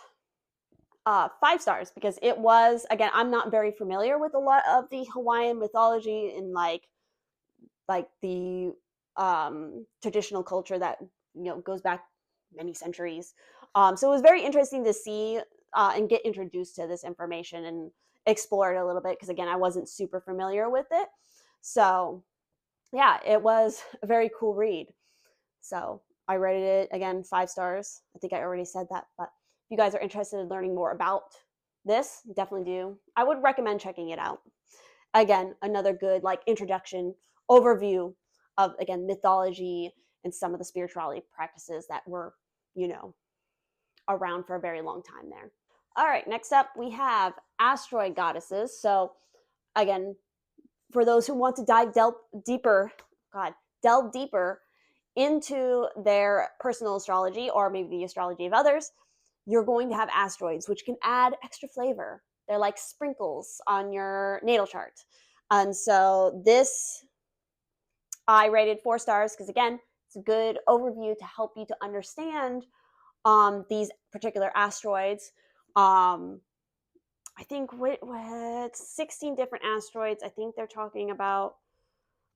5 stars because it was, again, I'm not very familiar with a lot of the Hawaiian mythology and like the traditional culture that goes back many centuries. So it was very interesting to see and get introduced to this information and explore it a little bit, because again, I wasn't super familiar with it. So yeah, it was a very cool read. So I rated it, again, 5 stars. I think I already said that, but if you guys are interested in learning more about this, definitely do. I would recommend checking it out. Again, another good like introduction, overview of, again, mythology and some of the spirituality practices that were, around for a very long time there. All right, next up we have Asteroid Goddesses. So again, for those who want to delve deeper into their personal astrology, or maybe the astrology of others, you're going to have asteroids, which can add extra flavor. They're like sprinkles on your natal chart. And so this, I rated 4 stars because, again, it's a good overview to help you to understand these particular asteroids. I think what 16 different asteroids I think they're talking about.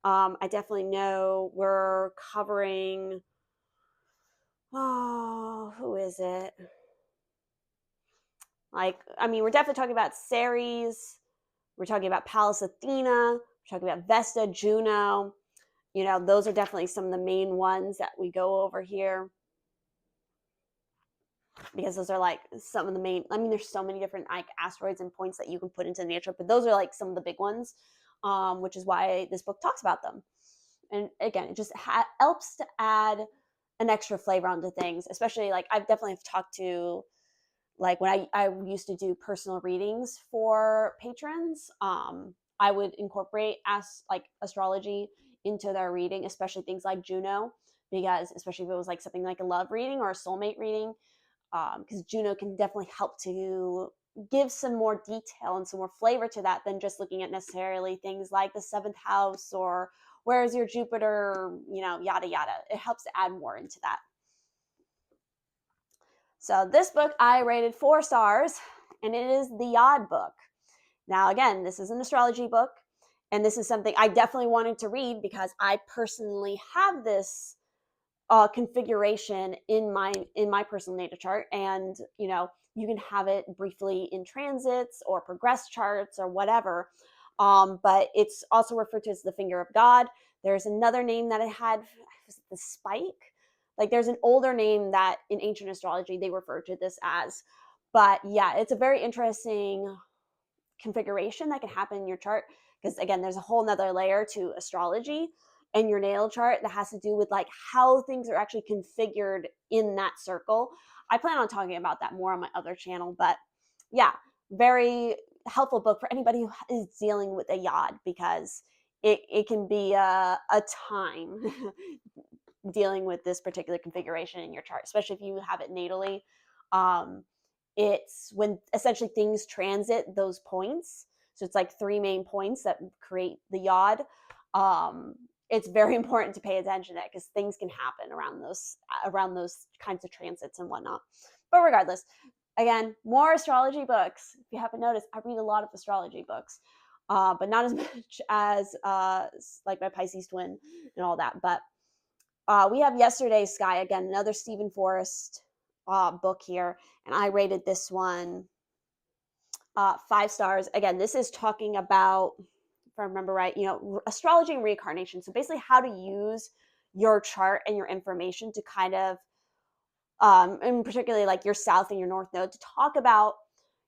I definitely know we're covering, who is it? Like, I mean, we're definitely talking about Ceres. We're talking about Pallas Athena. We're talking about Vesta, Juno. Those are definitely some of the main ones that we go over here, because those are like some of the main, I mean, there's so many different like asteroids and points that you can put into the nature, but those are like some of the big ones, which is why this book talks about them. And again, it just helps to add an extra flavor onto things, especially like I've definitely talked to, like when I used to do personal readings for patrons, I would incorporate astrology into their reading, especially things like Juno, because especially if it was like something like a love reading or a soulmate reading, because Juno can definitely help to give some more detail and some more flavor to that than just looking at necessarily things like the 7th house or where's your Jupiter, yada yada. It helps to add more into that. So this book I rated 4 stars, and it is The Odd Book. Now, again, this is an astrology book, and this is something I definitely wanted to read because I personally have this configuration in my personal natal chart, and you you can have it briefly in transits or progress charts or whatever. But it's also referred to as the finger of God. There's another name that it had, was it the spike? Like there's an older name that in ancient astrology they refer to this as. But yeah, it's a very interesting configuration that can happen in your chart, because again, there's a whole nother layer to astrology and your natal chart that has to do with like how things are actually configured in that circle. I plan on talking about that more on my other channel, but yeah, very helpful book for anybody who is dealing with a yod, because it can be a time dealing with this particular configuration in your chart, especially if you have it natally. It's when essentially things transit those points. So it's like 3 main points that create the yod. It's very important to pay attention to that, because things can happen around those kinds of transits and whatnot. But regardless, again, more astrology books. If you haven't noticed, I read a lot of astrology books, but not as much as like my Pisces twin and all that. But we have Yesterday's Sky, again, another Stephen Forrest book here, and I rated this one 5 stars. Again, this is talking about, if I remember right, astrology and reincarnation. So basically how to use your chart and your information to kind of, and particularly like your south and your north node, to talk about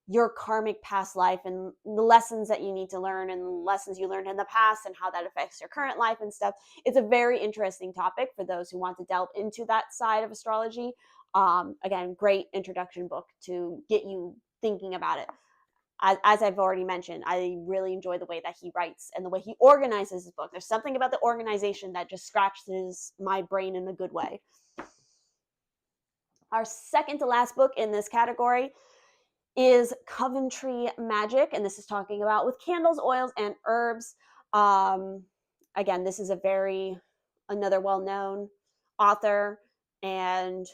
your karmic past life and the lessons that you need to learn and the lessons you learned in the past and how that affects your current life and stuff. It's a very interesting topic for those who want to delve into that side of astrology. Again, great introduction book to get you thinking about it. As I've already mentioned, I really enjoy the way that he writes and the way he organizes his book. There's something about the organization that just scratches my brain in a good way. Our second to last book in this category is Coventry Magick, and this is talking about with candles, oils, and herbs. Again, this is another well-known author and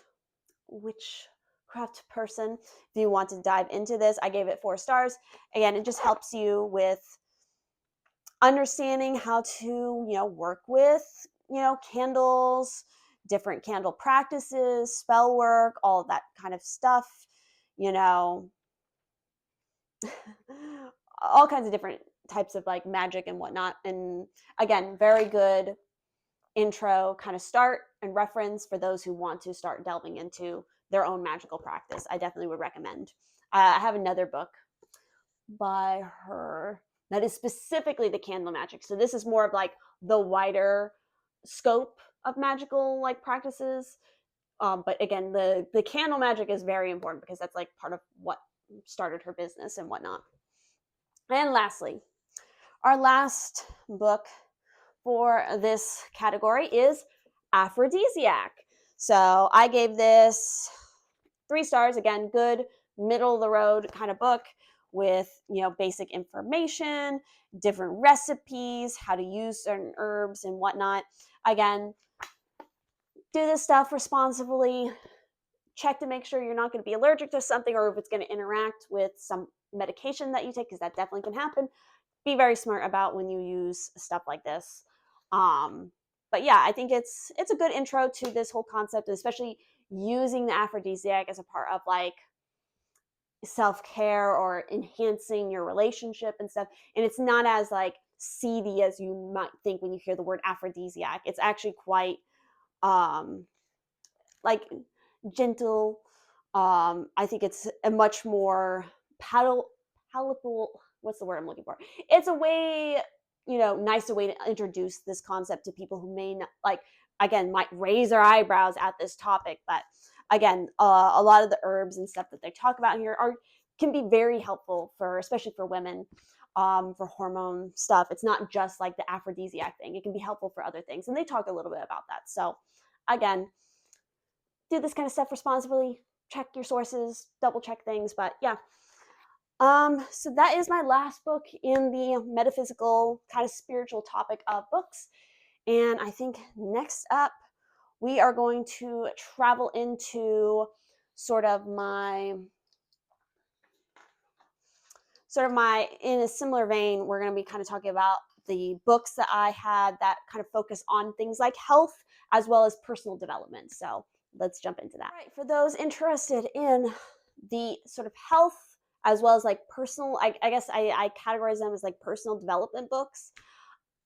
witchcraft person. If you want to dive into this, I gave it 4 stars. Again, it just helps you with understanding how to, work with, candles, different candle practices, spell work, all of that kind of stuff, all kinds of different types of like magic and whatnot. And again, very good intro kind of start and reference for those who want to start delving into their own magical practice. I definitely would recommend. I have another book by her that is specifically the candle magic. So this is more of like the wider scope of magical like practices. But again, the candle magic is very important because that's like part of what started her business and whatnot. And lastly, our last book for this category is Aphrodisiac. So I gave this 3 stars. Again, good middle of the road kind of book with, basic information, different recipes, how to use certain herbs and whatnot. Again, do this stuff responsibly. Check to make sure you're not going to be allergic to something, or if it's going to interact with some medication that you take, because that definitely can happen. Be very smart about when you use stuff like this. But yeah, I think it's a good intro to this whole concept, especially using the aphrodisiac as a part of like self-care or enhancing your relationship and stuff. And it's not as like seedy as you might think when you hear the word aphrodisiac. It's actually quite like gentle. I think it's a much more palatable, what's the word I'm looking for? It's a way, nicer way to introduce this concept to people who may not, like, again, might raise their eyebrows at this topic. But again, a lot of the herbs and stuff that they talk about here can be very helpful especially for women, for hormone stuff. It's not just like the aphrodisiac thing. It can be helpful for other things. And they talk a little bit about that. So again, do this kind of stuff responsibly. Check your sources, double check things. But yeah. So that is my last book in the metaphysical kind of spiritual topic of books. And I think next up, we are going to travel into in a similar vein, we're going to be kind of talking about the books that I had that kind of focus on things like health as well as personal development. So let's jump into that. All right, for those interested in the sort of health as well as like personal, I guess I categorize them as like personal development books.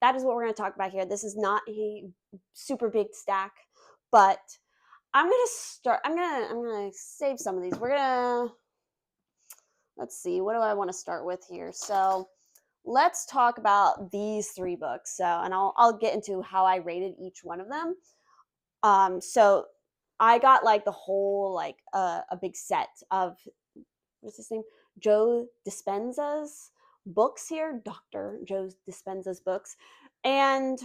That is what we're going to talk about here. This is not a super big stack, but I'm gonna save some of these. Let's see, what do I want to start with here? So let's talk about these 3 books. So, and I'll get into how I rated each one of them. So I got like the whole like a big set of, what's his name, Joe Dispenza's books here, Dr. Joe Dispenza's books, and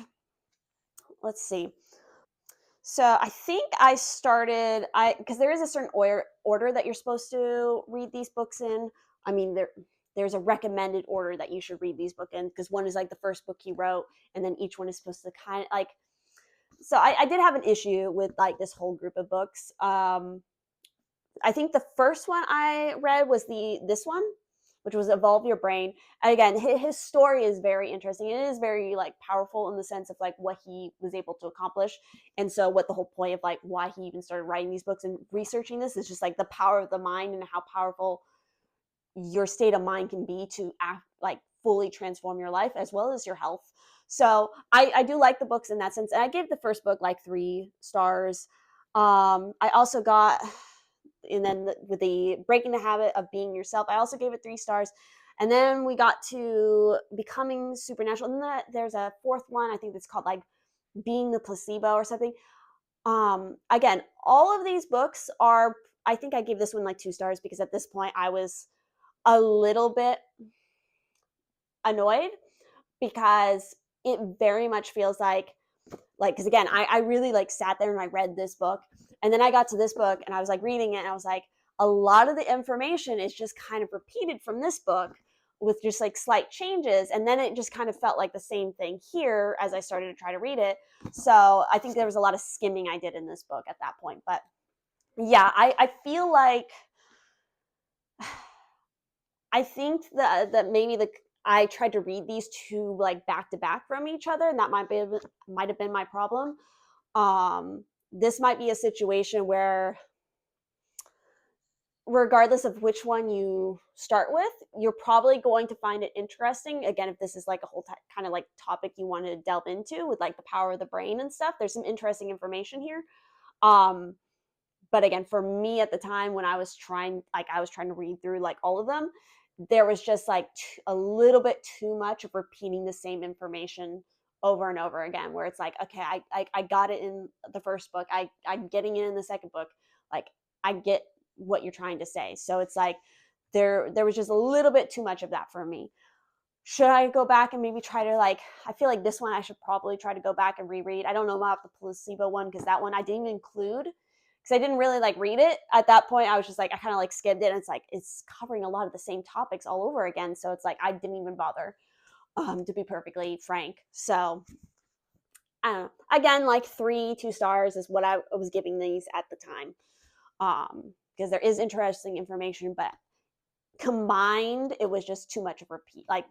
let's see. So I think I started, because there is a certain order that you're supposed to read these books in. I mean, there's a recommended order that you should read these books in, because one is like the first book he wrote, and then each one is supposed to kind of like. So I did have an issue with like this whole group of books. I think the first one I read was this one, which was Evolve Your Brain. And again, his story is very interesting. It is very like powerful in the sense of like what he was able to accomplish. And so what the whole point of like why he even started writing these books and researching this is just like the power of the mind and how powerful your state of mind can be to act, like fully transform your life as well as your health. So I do like the books in that sense. And I gave the first book like 3 stars. I also got, and then with the Breaking the Habit of Being Yourself, I also gave it 3 stars. And then we got to Becoming Supernatural. And then there's a 4th one, I think it's called like Being the Placebo or something. Again, all of these books are, I think I gave this one like 2 stars because at this point I was a little bit annoyed because it very much feels like, because again, I really like sat there and I read this book, and then I got to this book and I was like reading it and I was like, a lot of the information is just kind of repeated from this book with just like slight changes, and then it just kind of felt like the same thing here as I started to try to read it. So I think there was a lot of skimming I did in this book at that point. But yeah, I feel like I think that maybe I tried to read these 2 like back to back from each other, and that might have been my problem. This might be a situation where, regardless of which one you start with, you're probably going to find it interesting. Again, if this is like a whole kind of like topic you want to delve into with like the power of the brain and stuff, there's some interesting information here. But again, for me at the time when I was trying to read through like all of them, there was just like a little bit too much of repeating the same information over and over again, where it's like, okay, I got it in the first book, I'm getting it in the second book, like I get what you're trying to say. So it's like there was just a little bit too much of that for me. Should I go back and maybe try to like, I feel like this one I should probably try to go back and reread. I don't know about the placebo one because that one I didn't even include because I didn't really like read it at that point. I was just like, I kind of like skimmed it, and it's like it's covering a lot of the same topics all over again. So it's like I didn't even bother, to be perfectly frank. So I don't know. Again, like 2 stars is what I was giving these at the time, because there is interesting information, but combined, it was just too much of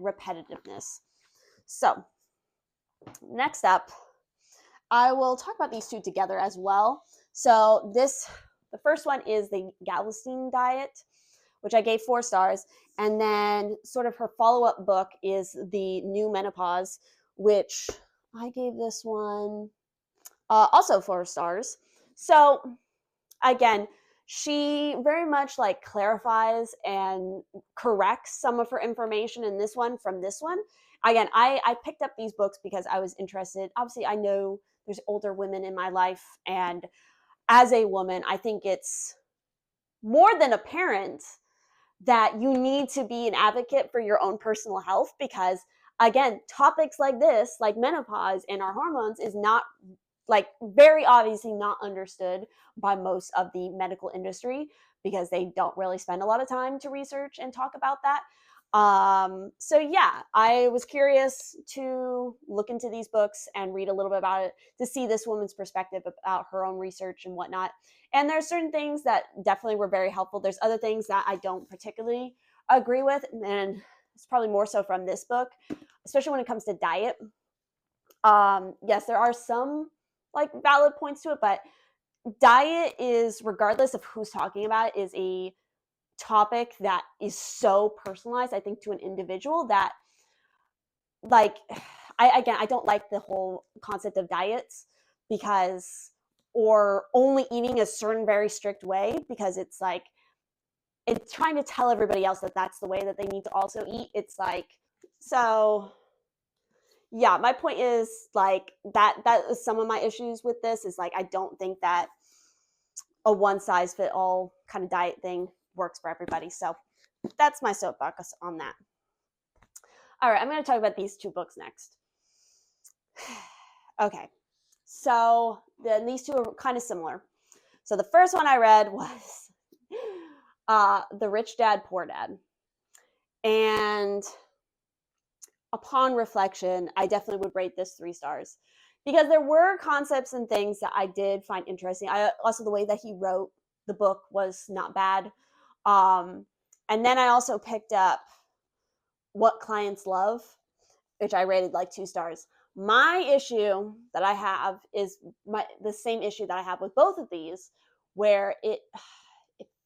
repetitiveness. So next up, I will talk about these 2 together as well. So the first one is the Galveston Diet, which I gave 4 stars. And then sort of her follow-up book is The New Menopause, which I gave this one also 4 stars. So again, she very much like clarifies and corrects some of her information in this one from this one. Again, I picked up these books because I was interested. Obviously, I know there's older women in my life, and as a woman, I think it's more than apparent that you need to be an advocate for your own personal health, because again, topics like this, like menopause and our hormones, is not like very obviously not understood by most of the medical industry because they don't really spend a lot of time to research and talk about that. So yeah, I was curious to look into these books and read a little bit about it to see this woman's perspective about her own research and whatnot. And there's certain things that definitely were very helpful. There's other things that I don't particularly agree with, and it's probably more so from this book, especially when it comes to diet. Yes, there are some like valid points to it, but diet is, regardless of who's talking about it, is a topic that is so personalized, I think, to an individual that, like, I don't like the whole concept of diets because, or only eating a certain very strict way, because it's like, it's trying to tell everybody else that that's the way that they need to also eat. It's like, so yeah, my point is like that is some of my issues with this, is like, I don't think that a one size fit all kind of diet thing works for everybody. So that's my soapbox on that. All right, I'm going to talk about these two books next. Okay, so these two are kind of similar. So the first one I read was The Rich Dad, Poor Dad. And upon reflection, I definitely would rate this 3 stars, because there were concepts and things that I did find interesting. Also, the way that he wrote the book was not bad. And then I also picked up What Clients Love, which I rated like 2 stars. My issue that I have is the same issue that I have with both of these, where it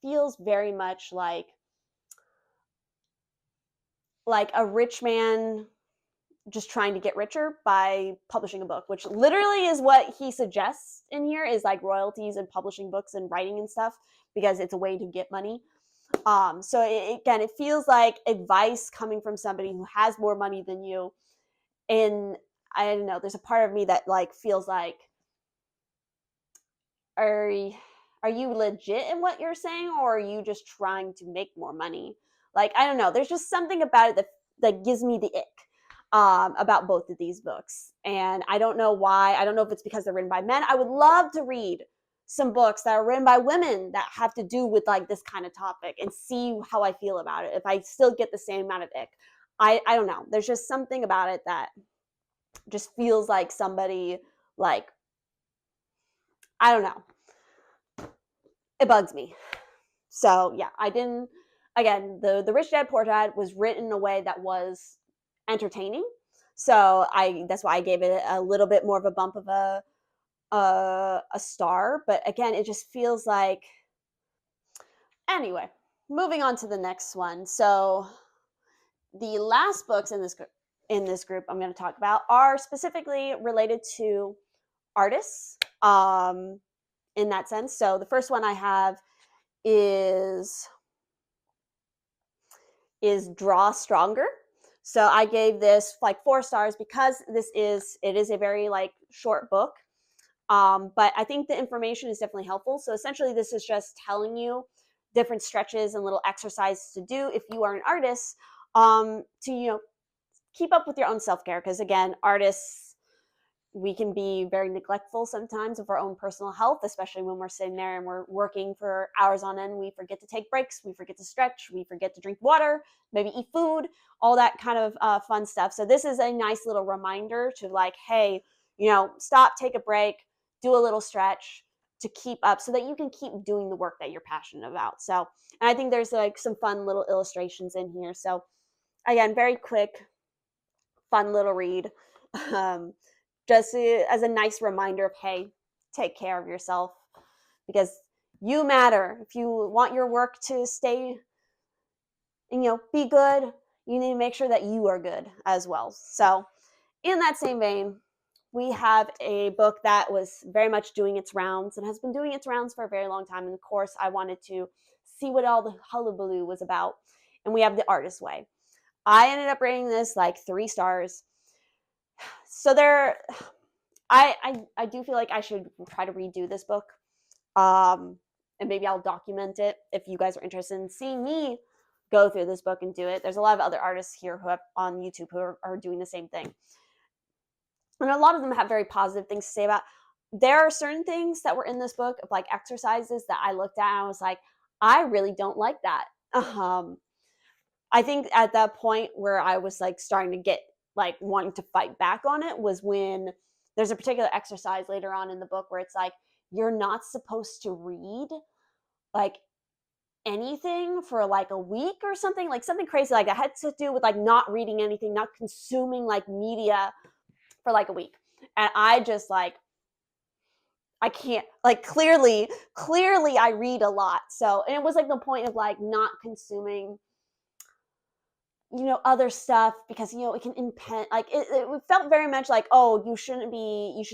feels very much like a rich man just trying to get richer by publishing a book, which literally is what he suggests in here, is like royalties and publishing books and writing and stuff, because it's a way to get money. So again, it feels like advice coming from somebody who has more money than you. And I don't know, there's a part of me that like feels like, are you legit in what you're saying, or are you just trying to make more money? Like, I don't know, there's just something about it that gives me the ick about both of these books. And I don't know why. I don't know if it's because they're written by men. I would love to read some books that are written by women that have to do with like this kind of topic, and see how I feel about it, if I still get the same amount of ick. I don't know. There's just something about it that just feels like somebody, like, I don't know. It bugs me. So yeah, I didn't, again, the Rich Dad, Poor Dad was written in a way that was entertaining. So that's why I gave it a little bit more of a bump of a star. But again, it just feels like, anyway, moving on to the next one. So the last books in this group I'm going to talk about are specifically related to artists, in that sense. So the first one I have is Draw Stronger. So I gave this like 4 stars, because it is a very like short book. But I think the information is definitely helpful. So essentially, this is just telling you different stretches and little exercises to do if you are an artist, to keep up with your own self-care. Because again, artists, we can be very neglectful sometimes of our own personal health, especially when we're sitting there and we're working for hours on end. We forget to take breaks, we forget to stretch, we forget to drink water, maybe eat food, all that kind of fun stuff. So this is a nice little reminder to like, hey, stop, take a break, do a little stretch to keep up, so that you can keep doing the work that you're passionate about. So, and I think there's like some fun little illustrations in here. So again, very quick, fun little read. Just as a nice reminder of, hey, take care of yourself, because you matter. If you want your work to stay and be good, you need to make sure that you are good as well. So in that same vein, we have a book that was very much doing its rounds and has been doing its rounds for a very long time. And of course, I wanted to see what all the hullabaloo was about. And we have The Artist's Way. I ended up rating this like 3 stars. So I do feel like I should try to redo this book, and maybe I'll document it if you guys are interested in seeing me go through this book and do it. There's a lot of other artists here who have on YouTube who are doing the same thing, and a lot of them have very positive things to say about. There are certain things that were in this book of like exercises that I looked at and I was like, I really don't like that. I think at that point where I was like starting to get like wanting to fight back on it was when there's a particular exercise later on in the book where it's like, you're not supposed to read like anything for like a week or something, like something crazy like that. Had to do with like not reading anything, not consuming like media for like a week. And I just like, I can't, like, clearly I read a lot. So, and it was like the point of like not consuming, other stuff, because, it can impede, like, it felt very much like, oh, you should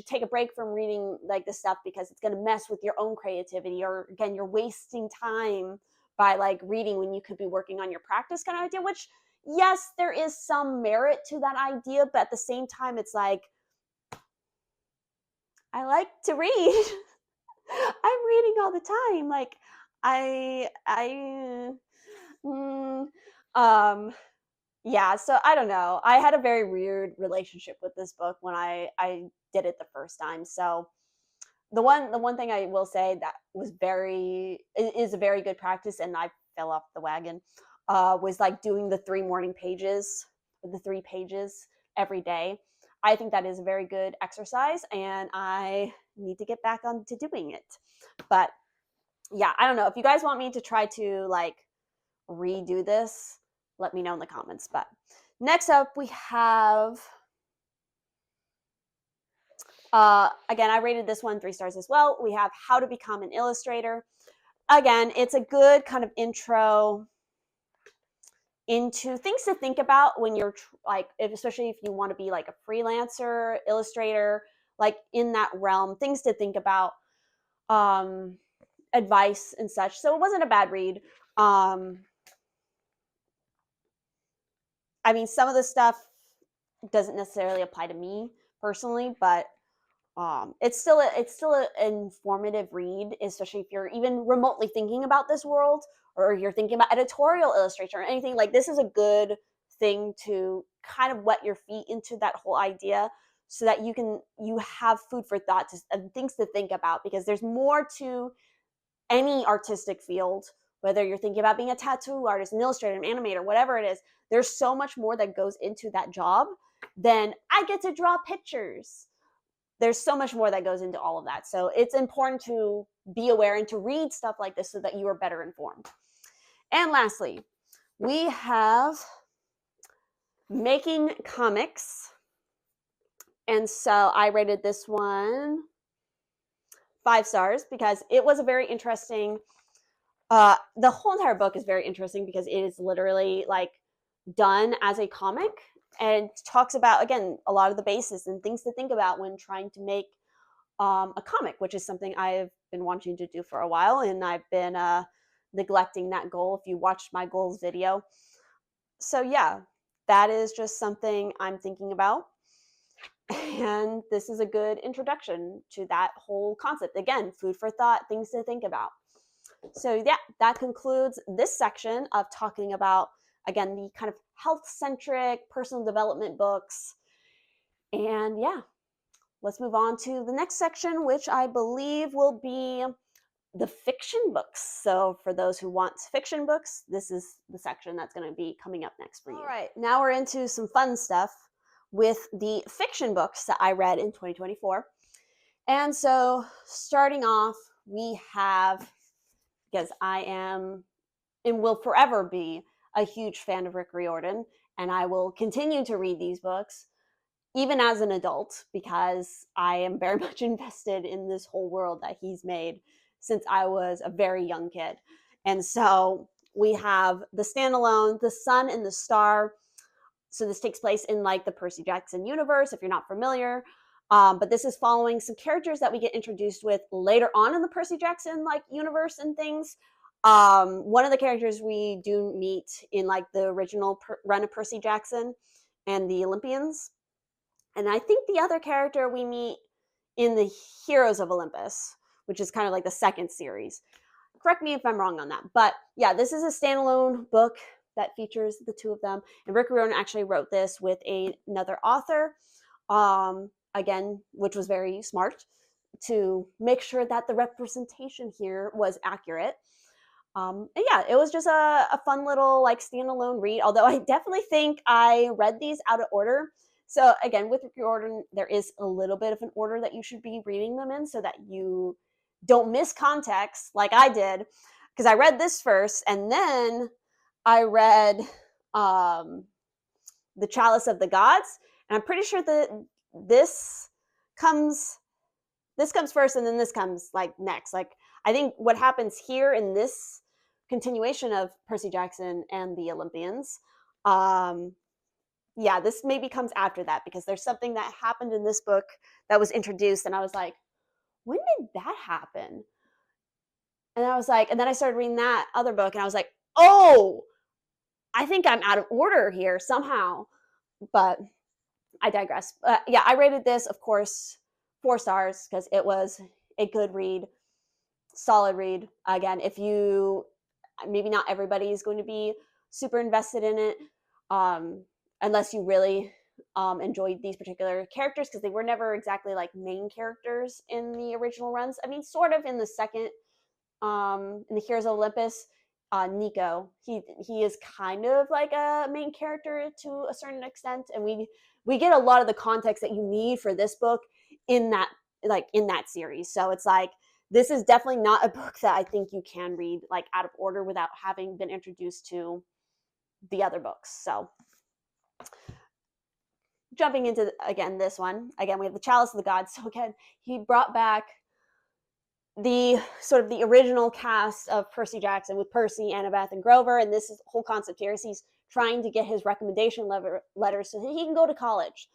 take a break from reading like this stuff because it's going to mess with your own creativity, or again, you're wasting time by like reading when you could be working on your practice, kind of idea, which, yes, there is some merit to that idea, but at the same time, it's like, I like to read. I'm reading all the time. Like, I mm, um yeah, so I don't know. I had a very weird relationship with this book when I did it the first time. So the one thing I will say that is a very good practice, and I fell off the wagon, was like doing the 3 pages every day. I think that is a very good exercise, and I need to get back on to doing it. But yeah, I don't know. If you guys want me to try to like redo this, let me know in the comments. But next up, we have, again, I rated this one 3 stars as well. We have How to Become an Illustrator. Again, it's a good kind of intro into things to think about when you're like, especially if you want to be like a freelancer illustrator, like in that realm, things to think about, advice and such. So it wasn't a bad read. I mean, some of the stuff doesn't necessarily apply to me personally, but it's still an informative read, especially if you're even remotely thinking about this world, or you're thinking about editorial illustration or anything. Like, this is a good thing to kind of wet your feet into that whole idea, so that you have food for thought and things to think about, because there's more to any artistic field, whether you're thinking about being a tattoo artist, an illustrator, an animator, whatever it is. There's so much more that goes into that job than I get to draw pictures. There's so much more that goes into all of that. So it's important to be aware and to read stuff like this so that you are better informed. And lastly, we have Making Comics. And so I rated this one 5 stars because it was a very interesting, the whole entire book is very interesting because it is literally like done as a comic, and talks about, again, a lot of the basis and things to think about when trying to make a comic, which is something I've been wanting to do for a while, and I've been neglecting that goal, if you watched my goals video. So yeah, that is just something I'm thinking about, and this is a good introduction to that whole concept. Again, food for thought, things to think about. So yeah, that concludes this section of talking about, again, the kind of health-centric personal development books. And yeah, let's move on to the next section, which I believe will be the fiction books. So for those who want fiction books, this is the section that's going to be coming up next for you. All right, now we're into some fun stuff with the fiction books that I read in 2024. And so starting off, we have, because I am and will forever be a huge fan of Rick Riordan, and I will continue to read these books even as an adult, because I am very much invested in this whole world that he's made since I was a very young kid. And so we have the standalone, The Sun and the Star. So this takes place in like the Percy Jackson universe, if you're not familiar. But this is following some characters that we get introduced with later on in the Percy Jackson like universe and things. One of the characters we do meet in like the original run of Percy Jackson and the Olympians. And I think the other character we meet in the Heroes of Olympus, which is kind of like the second series. Correct me if I'm wrong on that. But yeah, this is a standalone book that features the two of them. And Rick Riordan actually wrote this with another author, again, which was very smart to make sure that the representation here was accurate. And yeah, it was just a fun little like standalone read, although I definitely think I read these out of order. So again, with your order, there is a little bit of an order that you should be reading them in so that you don't miss context like I did, because I read this first and then I read The Chalice of the Gods, and I'm pretty sure that this comes this comes first and then this comes like next. Like I think what happens here in this continuation of Percy Jackson and the Olympians, yeah, this maybe comes after that because there's something that happened in this book that was introduced and I was like, when did that happen? And I was like, and then I started reading that other book and I was like, oh, I think I'm out of order here somehow. But I digress. Yeah, I rated this, of course, 4 stars because it was a good read, solid read. Again, if you, maybe not everybody is going to be super invested in it, unless you really enjoyed these particular characters because they were never exactly like main characters in the original runs. I mean, sort of in the second, in the Heroes of Olympus. Nico, he is kind of like a main character to a certain extent, and we get a lot of the context that you need for this book in that series. So it's like this is definitely not a book that I think you can read like out of order without having been introduced to the other books. So jumping into again this one, again we have the Chalice of the Gods. So again, he brought back the sort of the original cast of Percy Jackson with Percy, Annabeth, and Grover, and this is whole concept here is he's trying to get his recommendation letters so that he can go to college.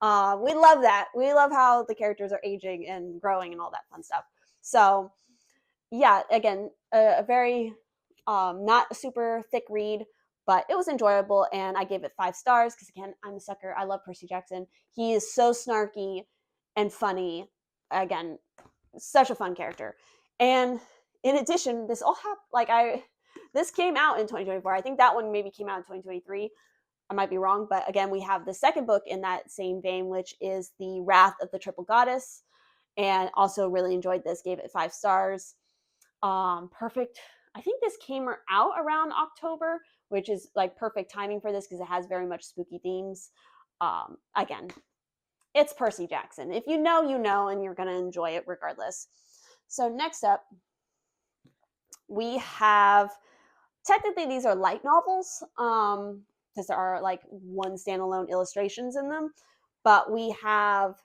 We love that. We love how the characters are aging and growing and all that fun stuff. So yeah, again, a very not a super thick read, but it was enjoyable, and I gave it 5 stars because again, I'm a sucker. I love Percy Jackson. He is so snarky and funny. Again, such a fun character. And in addition, this all happened this came out in 2024. I think that one maybe came out in 2023. I might be wrong, but again, we have the second book in that same vein, which is The Wrath of the Triple Goddess, and also really enjoyed this. Gave it 5 stars. Perfect. I think this came out around October, which is like perfect timing for this because it has very much spooky themes. Again, it's Percy Jackson. If you know, you know, and you're going to enjoy it regardless. So next up, we have, technically these are light novels, because there are like one standalone illustrations in them, but we have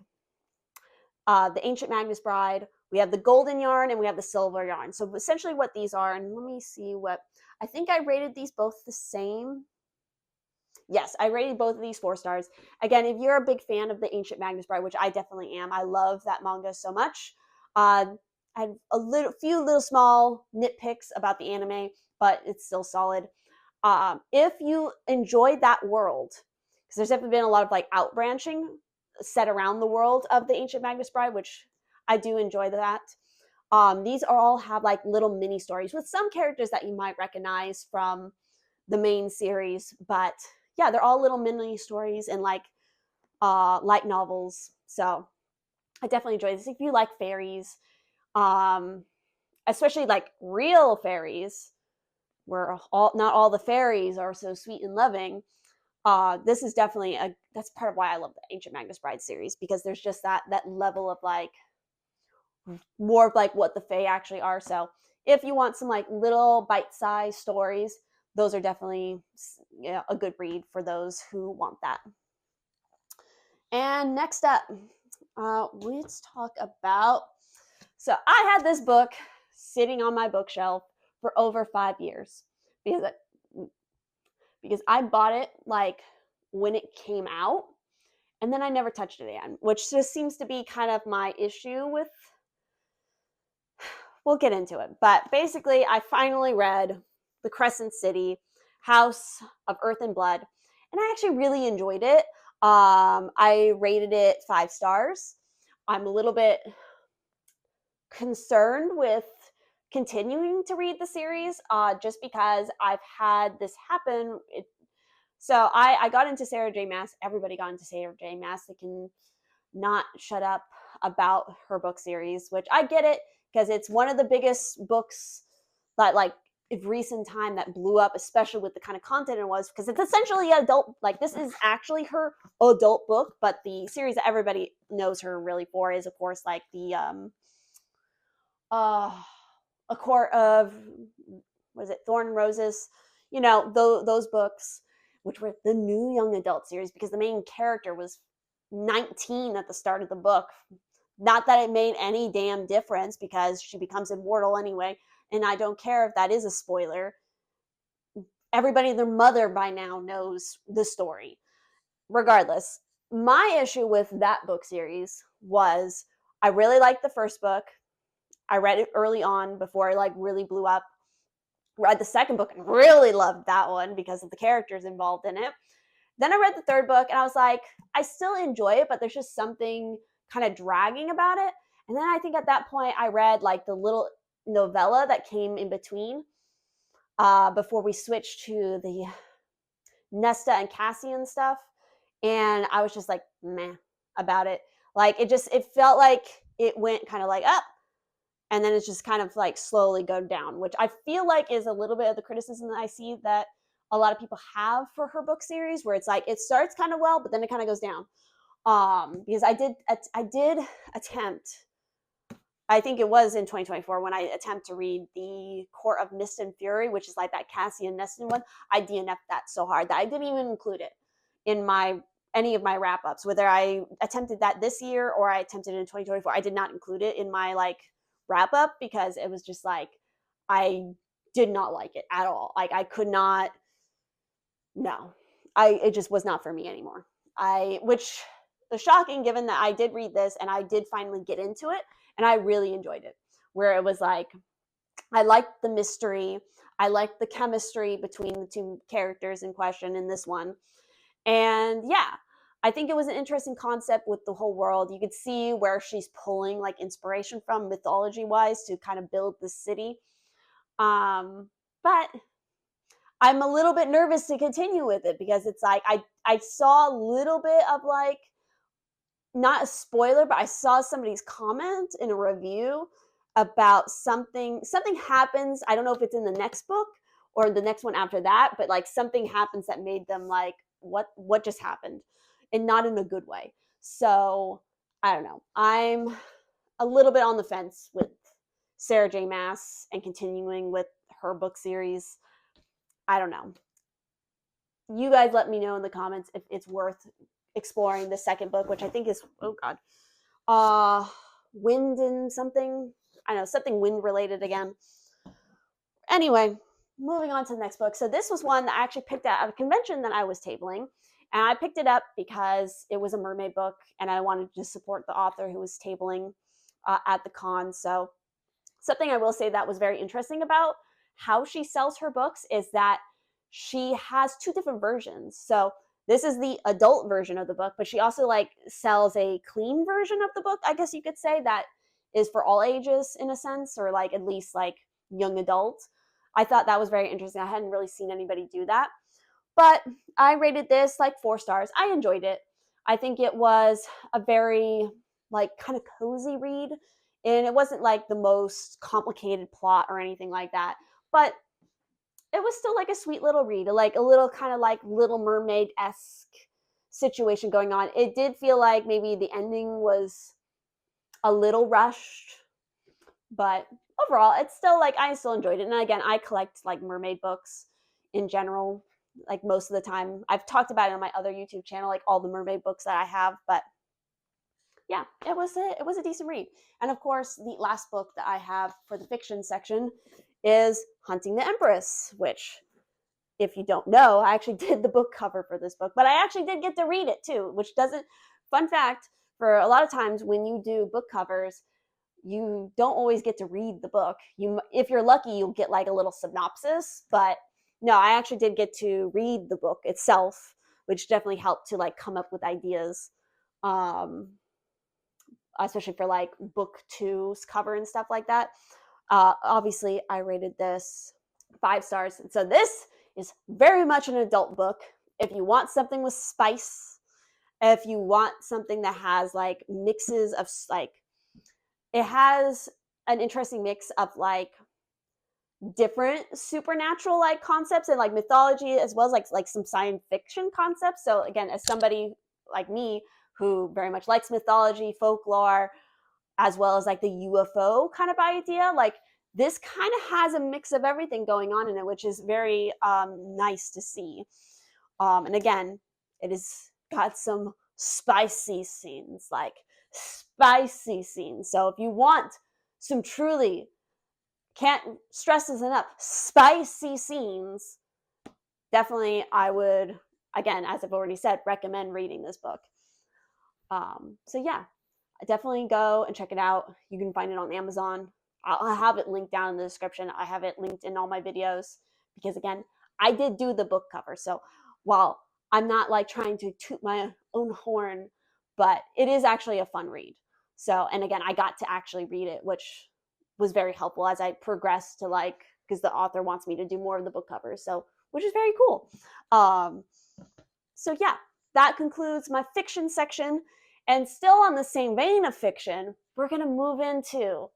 the Ancient Magus Bride, we have the Golden Yarn, and we have the Silver Yarn. So essentially what these are, and let me see what, I think I rated these both the same. Yes, I rated both of these 4 stars. Again, if you're a big fan of the Ancient Magus Bride, which I definitely am, I love that manga so much. I had few little small nitpicks about the anime, but it's still solid. If you enjoyed that world, because there's definitely been a lot of like outbranching set around the world of the Ancient Magus Bride, which I do enjoy that. These all have like little mini stories with some characters that you might recognize from the main series, but yeah, they're all little mini stories and like light novels. So I definitely enjoy this. If you like fairies, especially like real fairies, where not all the fairies are so sweet and loving, this is definitely that's part of why I love the Ancient Magus Bride series, because there's just that level of like more of like what the fae actually are. So if you want some like little bite-sized stories, those are definitely a good read for those who want that. And next up, let's talk about, so I had this book sitting on my bookshelf for over 5 years because I bought it like when it came out, and then I never touched it again, which just seems to be kind of my issue with, we'll get into it. But basically, I finally read The Crescent City, House of Earth and Blood, and I actually really enjoyed it. I rated it 5 stars. I'm a little bit concerned with continuing to read the series, just because I've had this happen. So I got into Sarah J. Maas. Everybody got into Sarah J. Maas. They can not shut up about her book series, which I get it, because it's one of the biggest books that like of recent time that blew up, especially with the kind of content it was, because it's essentially adult, like this is actually her adult book, but the series that everybody knows her really for is of course like the A Court of, was it Thorn and Roses, those books, which were the new young adult series, because the main character was 19 at the start of the book. Not that it made any damn difference because she becomes immortal anyway, and I don't care if that is a spoiler. Everybody and their mother by now knows the story. Regardless, my issue with that book series was I really liked the first book. I read it early on before it like really blew up. Read the second book and really loved that one because of the characters involved in it. Then I read the third book and I was like, I still enjoy it, but there's just something kind of dragging about it. And then I think at that point I read like the little novella that came in between before we switched to the Nesta and Cassian stuff. And I was just like, meh about it. Like it felt like it went kind of like up and then it's just kind of like slowly go down, which I feel like is a little bit of the criticism that I see that a lot of people have for her book series, where it's like it starts kind of well, but then it kind of goes down. Because I did attempt, I think it was in 2024 when I attempt to read the Court of Mist and Fury, which is like that Cassian Neston one. I DNF'd that so hard that I didn't even include it in any of my wrap-ups, whether I attempted that this year or I attempted it in 2024. I did not include it in my like wrap-up because it was just like I did not like it at all. Like I could not. No, it just was not for me anymore. Which is shocking given that I did read this and I did finally get into it and I really enjoyed it. Where it was like, I liked the mystery, I liked the chemistry between the two characters in question in this one. And yeah, I think it was an interesting concept with the whole world. You could see where she's pulling like inspiration from mythology wise to kind of build the city. But I'm a little bit nervous to continue with it because it's like I saw a little bit of like, not a spoiler, but I saw somebody's comment in a review about something happens. I don't know if it's in the next book or the next one after that, but like something happens that made them like, what just happened? And not in a good way. So I don't know. I'm a little bit on the fence with Sarah J. Maas and continuing with her book series. I don't know. You guys let me know in the comments if it's worth exploring the second book, which I think is, oh God, wind and something. I know, something wind related again. Anyway, moving on to the next book. So this was one that I actually picked out at a convention that I was tabling. And I picked it up because it was a mermaid book and I wanted to support the author who was tabling at the con. So something I will say that was very interesting about how she sells her books is that she has two different versions. So this is the adult version of the book, but she also like sells a clean version of the book, I guess you could say, that is for all ages in a sense, or like at least like young adult. I thought that was very interesting. I hadn't really seen anybody do that. But I rated this like 4 stars. I enjoyed it. I think it was a very like kind of cozy read, and it wasn't like the most complicated plot or anything like that. But it was still like a sweet little read, like a little kind of like Little Mermaid-esque situation going on. It did feel like maybe the ending was a little rushed, but overall, it's still like I still enjoyed it. And again, I collect like mermaid books in general, like most of the time. I've talked about it on my other YouTube channel, like all the mermaid books that I have, but yeah, it was a decent read. And of course, the last book that I have for the fiction section is Hunting the Empress, which, if you don't know, I actually did the book cover for this book, but I actually did get to read it too, which doesn't, fun fact, for a lot of times when you do book covers, you don't always get to read the book. If you're lucky, you'll get like a little synopsis, but no, I actually did get to read the book itself, which definitely helped to like come up with ideas, especially for like book 2's cover and stuff like that. Obviously, I rated this 5 stars. So this is very much an adult book. If you want something with spice, if you want something that has like mixes of like, it has an interesting mix of like different supernatural like concepts and like mythology, as well as like some science fiction concepts. So again, as somebody like me who very much likes mythology, folklore, as well as like the UFO kind of idea, like this kind of has a mix of everything going on in it, which is very nice to see. And again, it has got some spicy scenes, like spicy scenes. So if you want some truly, can't stress this enough, spicy scenes, definitely I would, again, as I've already said, recommend reading this book. So yeah, definitely go and check it out. You can find it on Amazon. I'll have it linked down in the description. I have it linked in all my videos because, again, I did do the book cover. So while I'm not like trying to toot my own horn, but it is actually a fun read. So, and again, I got to actually read it, which was very helpful as I progressed to like, because the author wants me to do more of the book covers. So, which is very cool. So yeah, that concludes my fiction section. And still on the same vein of fiction, we're going to move into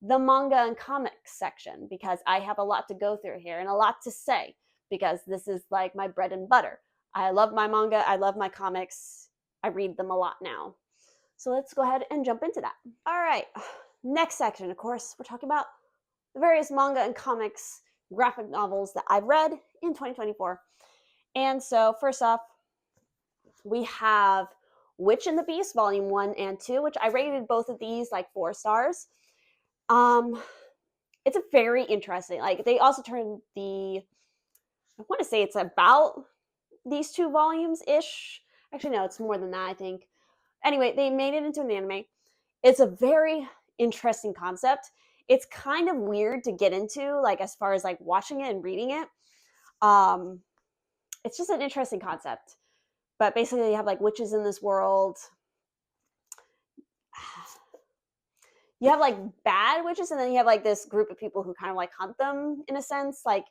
the manga and comics section because I have a lot to go through here and a lot to say because this is like my bread and butter. I love my manga. I love my comics. I read them a lot now. So let's go ahead and jump into that. All right. Next section, of course, we're talking about the various manga and comics graphic novels that I've read in 2024. And so first off, we have Witch and the Beast, Volume 1 and 2, which I rated both of these like 4 stars. It's a very interesting, like they also turned I want to say it's about these 2 volumes-ish. Actually, no, it's more than that, I think. Anyway, they made it into an anime. It's a very interesting concept. It's kind of weird to get into, like as far as like watching it and reading it. It's just an interesting concept. But basically, you have like witches in this world. You have like bad witches, and then you have like this group of people who kind of like hunt them in a sense. Like,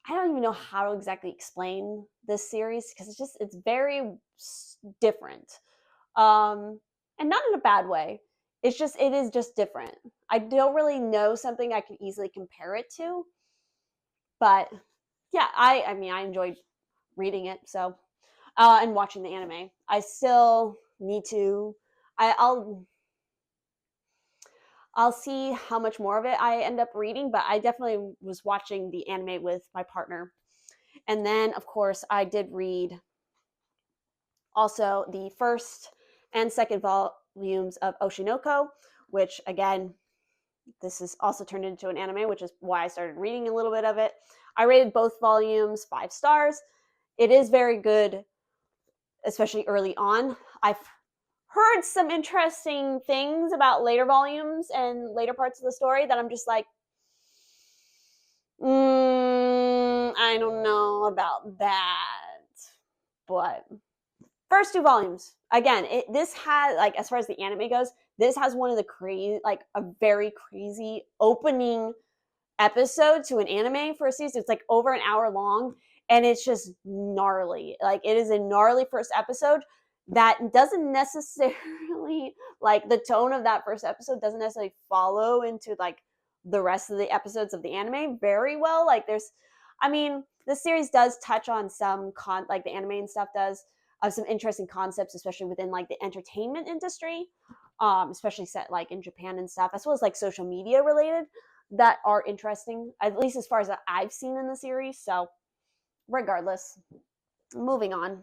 I don't even know how to exactly explain this series because it's very different. And not in a bad way. It is just different. I don't really know something I can easily compare it to. But yeah, I mean, I enjoyed reading it, so and watching the anime. I still need to. I'll see how much more of it I end up reading, but I definitely was watching the anime with my partner. And then, of course, I did read also the first and second volumes of Oshinoko, which, again, this is also turned into an anime, which is why I started reading a little bit of it. I rated both volumes 5 stars. It is very good, especially early on. I've heard some interesting things about later volumes and later parts of the story that I'm just like, I don't know about that. But first 2 volumes, again, this has, like, as far as the anime goes, this has one of the a very crazy opening episode to an anime for a season. It's like over an hour long, and it's just gnarly. Like, it is a gnarly first episode that doesn't necessarily, like, the tone of that first episode doesn't necessarily follow into like the rest of the episodes of the anime very well. Like, the series does touch on some like the anime and stuff does of some interesting concepts, especially within like the entertainment industry, especially set like in Japan and stuff, as well as like social media related, that are interesting, at least as far as I've seen in the series. So regardless, moving on.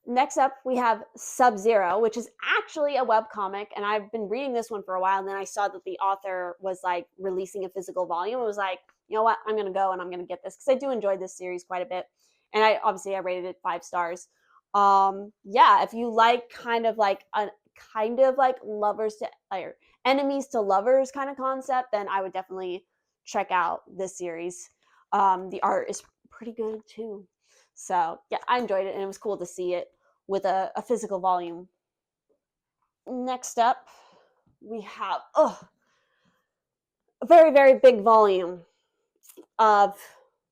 Next up, we have Sub-Zero, which is actually a webcomic, and I've been reading this one for a while, and then I saw that the author was like releasing a physical volume. I was like, you know what, I'm going to go and I'm going to get this because I do enjoy this series quite a bit. And I rated it 5 stars. Yeah, if you like kind of like lovers to, or enemies to lovers kind of concept, then I would definitely check out this series. The art is pretty good too. So yeah, I enjoyed it, and it was cool to see it with a physical volume. Next up, we have a very, very big volume of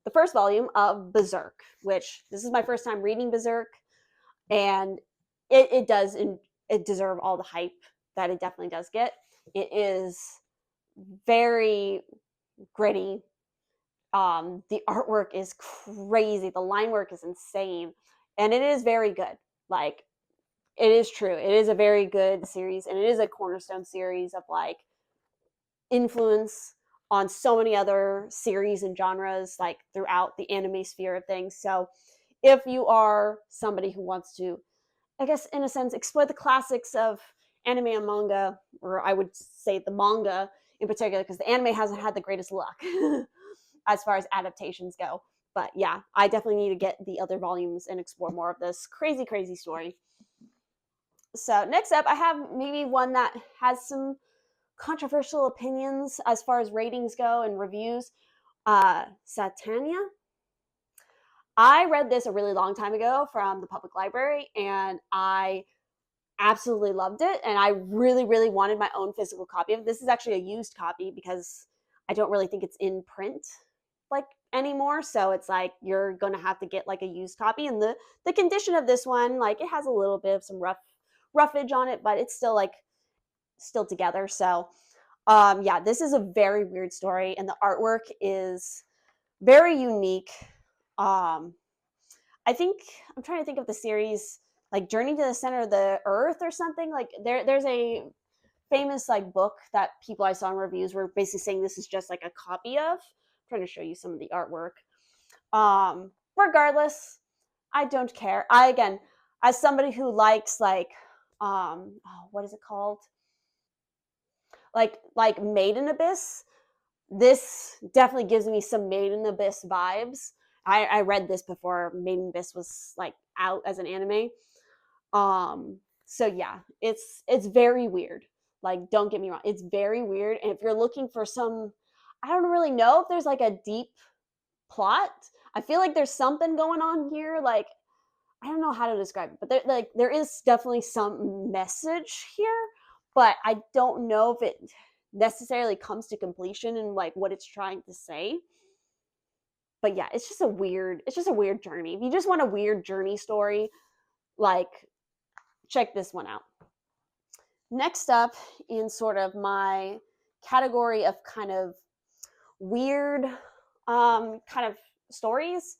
the first volume of Berserk, which this is my first time reading Berserk, and it deserve all the hype that it definitely does get. It is very gritty. The artwork is crazy. The line work is insane, and it is very good. Like, it is true. It is a very good series, and it is a cornerstone series of like influence on so many other series and genres like throughout the anime sphere of things. So if you are somebody who wants to, I guess in a sense, explore the classics of anime and manga, or I would say the manga in particular, because the anime hasn't had the greatest luck as far as adaptations go. But yeah, I definitely need to get the other volumes and explore more of this crazy, crazy story. So next up, I have maybe one that has some controversial opinions as far as ratings go and reviews. Satania. I read this a really long time ago from the public library, and I absolutely loved it. And I really, really wanted my own physical copy of it. This is actually a used copy because I don't really think it's in print like anymore. So it's like you're gonna have to get like a used copy. And the condition of this one, like it has a little bit of some roughage on it, but it's still like still together. So yeah, this is a very weird story, and the artwork is very unique. I think I'm trying to think of the series like Journey to the Center of the Earth or something. Like there's a famous like book that people I saw in reviews were basically saying this is just like a copy of. I'm trying to show you some of the artwork. Regardless, I don't care. I again, as somebody who likes like what is it called? Like Made in Abyss, this definitely gives me some Made in Abyss vibes. I read this before Made in Abyss was like out as an anime. So yeah, it's very weird. Like, don't get me wrong, it's very weird. And if you're looking for some, I don't really know if there's like a deep plot. I feel like there's something going on here. Like, I don't know how to describe it, but there is definitely some message here, but I don't know if it necessarily comes to completion and like what it's trying to say. But yeah, it's just a weird journey. If you just want a weird journey story, like check this one out. Next up in sort of my category of kind of weird kind of stories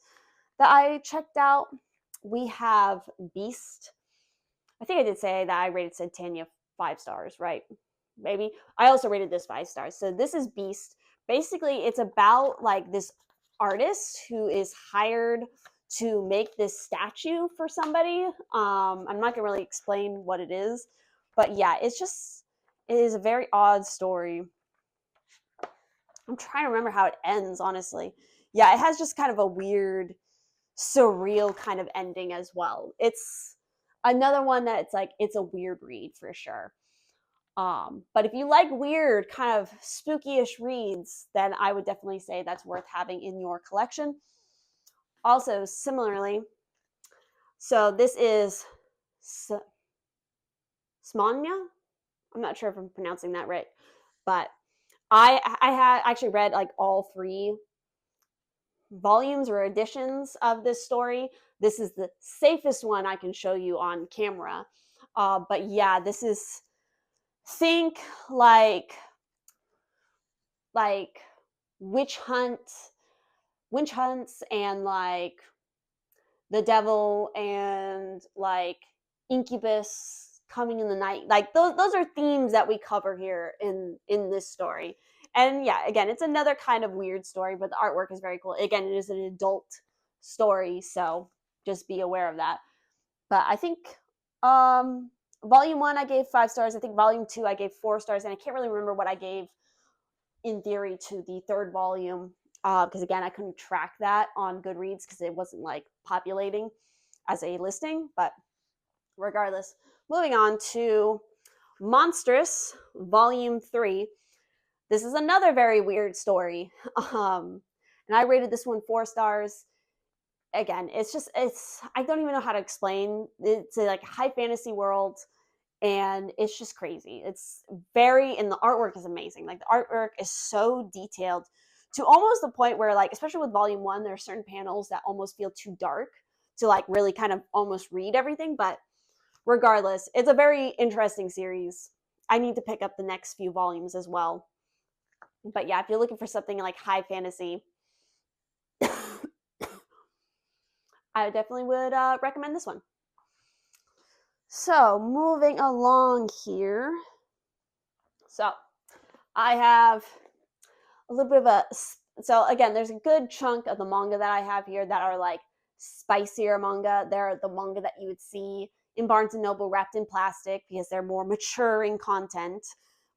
that I checked out, we have Beast. I think I did say that I rated Satania 5 stars, right? Maybe. I also rated this 5 stars. So this is Beast. Basically, it's about like this artist who is hired to make this statue for somebody. I'm not gonna really explain what it is, but yeah, it is a very odd story. I'm trying to remember how it ends, honestly. Yeah, it has just kind of a weird, surreal kind of ending as well. It's another one that it's a weird read for sure. But if you like weird, kind of spooky-ish reads, then I would definitely say that's worth having in your collection. Also, similarly, so this is Smanya. I'm not sure if I'm pronouncing that right, but I had actually read like all 3 volumes or editions of this story. This is the safest one I can show you on camera. But yeah, this is think like witch hunts and like the devil and like incubus coming in the night. Like those are themes that we cover here in this story. And yeah, again, it's another kind of weird story, but the artwork is very cool. Again, it is an adult story, so just be aware of that. But I think volume 1 I gave 5 stars. I think volume 2 I gave 4 stars, and I can't really remember what I gave in theory to the 3rd volume, because again, I couldn't track that on Goodreads because it wasn't like populating as a listing. But regardless, moving on to Monstrous volume 3. This is another very weird story, and I rated this one 4 stars. Again, it's I don't even know how to explain. It's a like high fantasy world, and it's just crazy. It's and the artwork is amazing. Like the artwork is so detailed to almost the point where, like, especially with volume 1, there are certain panels that almost feel too dark to like really kind of almost read everything. But regardless, it's a very interesting series. I need to pick up the next few volumes as well. But yeah, if you're looking for something like high fantasy, I definitely would recommend this one. So moving along here. So I have a little bit of so again, there's a good chunk of the manga that I have here that are like spicier manga. They're the manga that you would see in Barnes & Noble wrapped in plastic because they're more mature in content.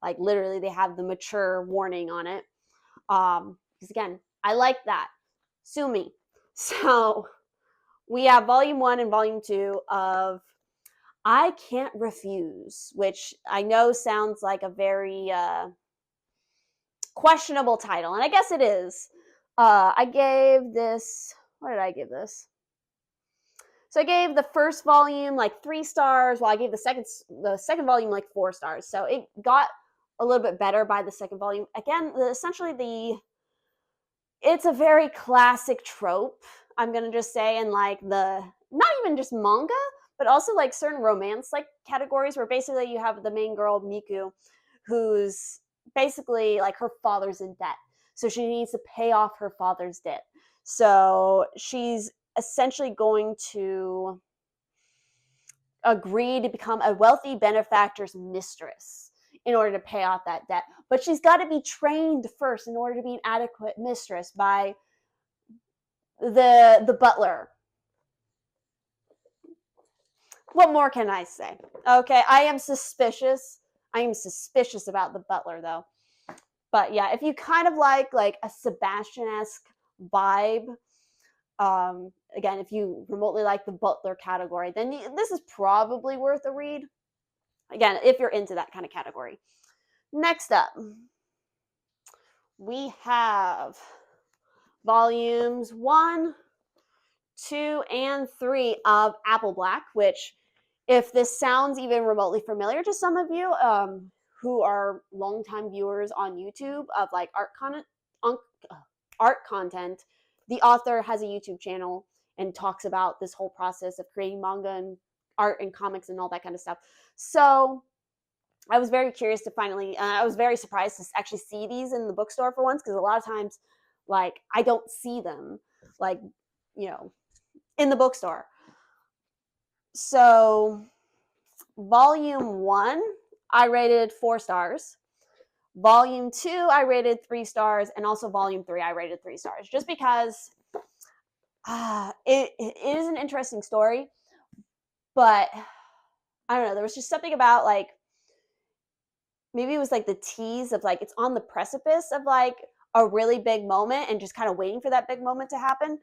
Like literally they have the mature warning on it. Because again, I like that. Sue me. So we have volume 1 and volume 2 of I Can't Refuse, which I know sounds like a very questionable title, and I guess it is. I gave this, what did I give this? So I gave the first volume like 3 stars, while I gave the second volume like 4 stars. So it got a little bit better by the second volume. Again, it's a very classic trope, I'm gonna just say, in like the, not even just manga, but also like certain romance like categories where basically you have the main girl, Miku, who's basically like her father's in debt. So she needs to pay off her father's debt. So she's essentially going to agree to become a wealthy benefactor's mistress in order to pay off that debt. But she's got to be trained first in order to be an adequate mistress by the butler. What more can I say? Okay, I am suspicious about the butler though. But yeah, if you kind of like a Sebastian-esque vibe, again, if you remotely like the butler category, then this is probably worth a read. Again, if you're into that kind of category. Next up, we have volumes 1, 2, and 3 of Apple Black, which, if this sounds even remotely familiar to some of you who are longtime viewers on YouTube of like art content, the author has a YouTube channel and talks about this whole process of creating manga and art and comics and all that kind of stuff. So I was very curious to finally, I was very surprised to actually see these in the bookstore for once, because a lot of times, like, I don't see them, like, in the bookstore. So volume 1, I rated 4 stars. Volume 2, I rated 3 stars. And also volume 3, I rated 3 stars. Just because it is an interesting story. But I don't know, there was just something about like, maybe it was like the tease of like, it's on the precipice of like a really big moment and just kind of waiting for that big moment to happen.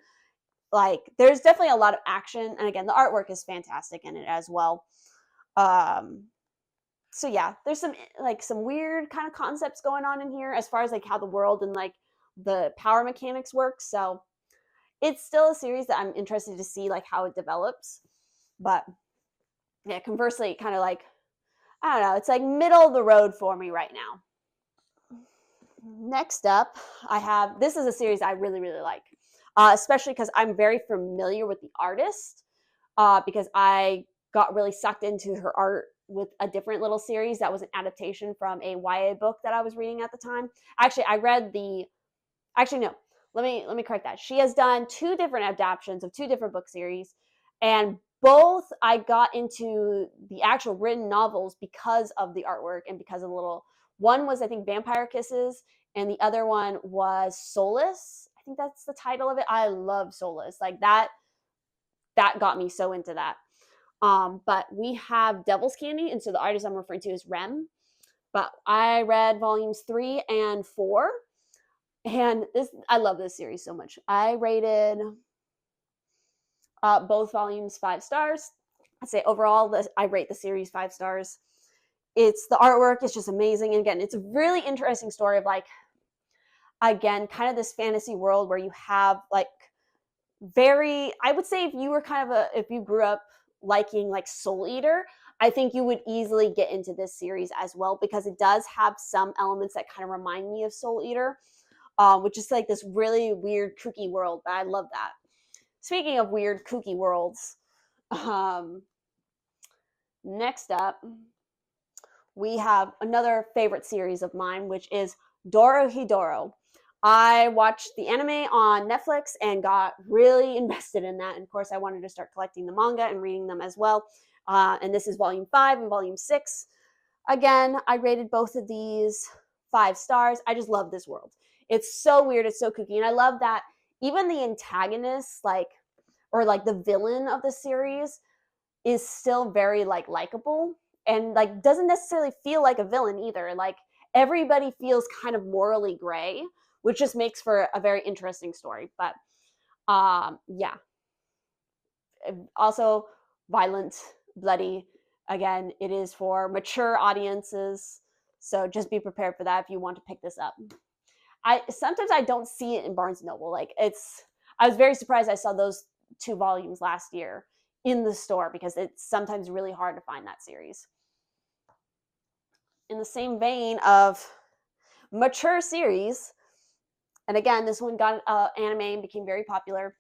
Like there's definitely a lot of action. And again, the artwork is fantastic in it as well. So yeah, there's some weird kind of concepts going on in here as far as like how the world and like the power mechanics work. So it's still a series that I'm interested to see like how it develops. But yeah, conversely, kind of like, I don't know, it's like middle of the road for me right now. Next up, this is a series I really, really like, especially because I'm very familiar with the artist, because I got really sucked into her art with a different little series that was an adaptation from a YA book that I was reading at the time. Actually, let me correct that. She has done 2 different adaptations of 2 different book series, and both I got into the actual written novels because of the artwork and because of the little, one was I think Vampire Kisses, and the other one was Solace. I think that's the title of it. I love Solace. Like that got me so into that. But we have Devil's Candy, and so the artist I'm referring to is Rem. But I read volumes 3 and 4, and I love this series so much. I rated both volumes 5 stars. I'd say overall, I rate the series 5 stars. The artwork is just amazing. And again, it's a really interesting story of like, again, kind of this fantasy world where you have like I would say if you grew up liking like Soul Eater, I think you would easily get into this series as well, because it does have some elements that kind of remind me of Soul Eater, which is like this really weird, kooky world. But I love that. Speaking of weird, kooky worlds, next up, we have another favorite series of mine, which is Dorohedoro. I watched the anime on Netflix and got really invested in that. And of course, I wanted to start collecting the manga and reading them as well. And this is volume 5 and volume 6. Again, I rated both of these 5 stars. I just love this world. It's so weird. It's so kooky. And I love that even the antagonists, like or like the villain of the series is still very like likable, and like doesn't necessarily feel like a villain either. Like everybody feels kind of morally gray, which just makes for a very interesting story. But yeah, also violent, bloody. Again, it is for mature audiences, so just be prepared for that if you want to pick this up. Sometimes I don't see it in Barnes and Noble. Like I was very surprised I saw those 2 volumes last year in the store, because it's sometimes really hard to find that series. In the same vein of mature series, and again, this one got anime and became very popular.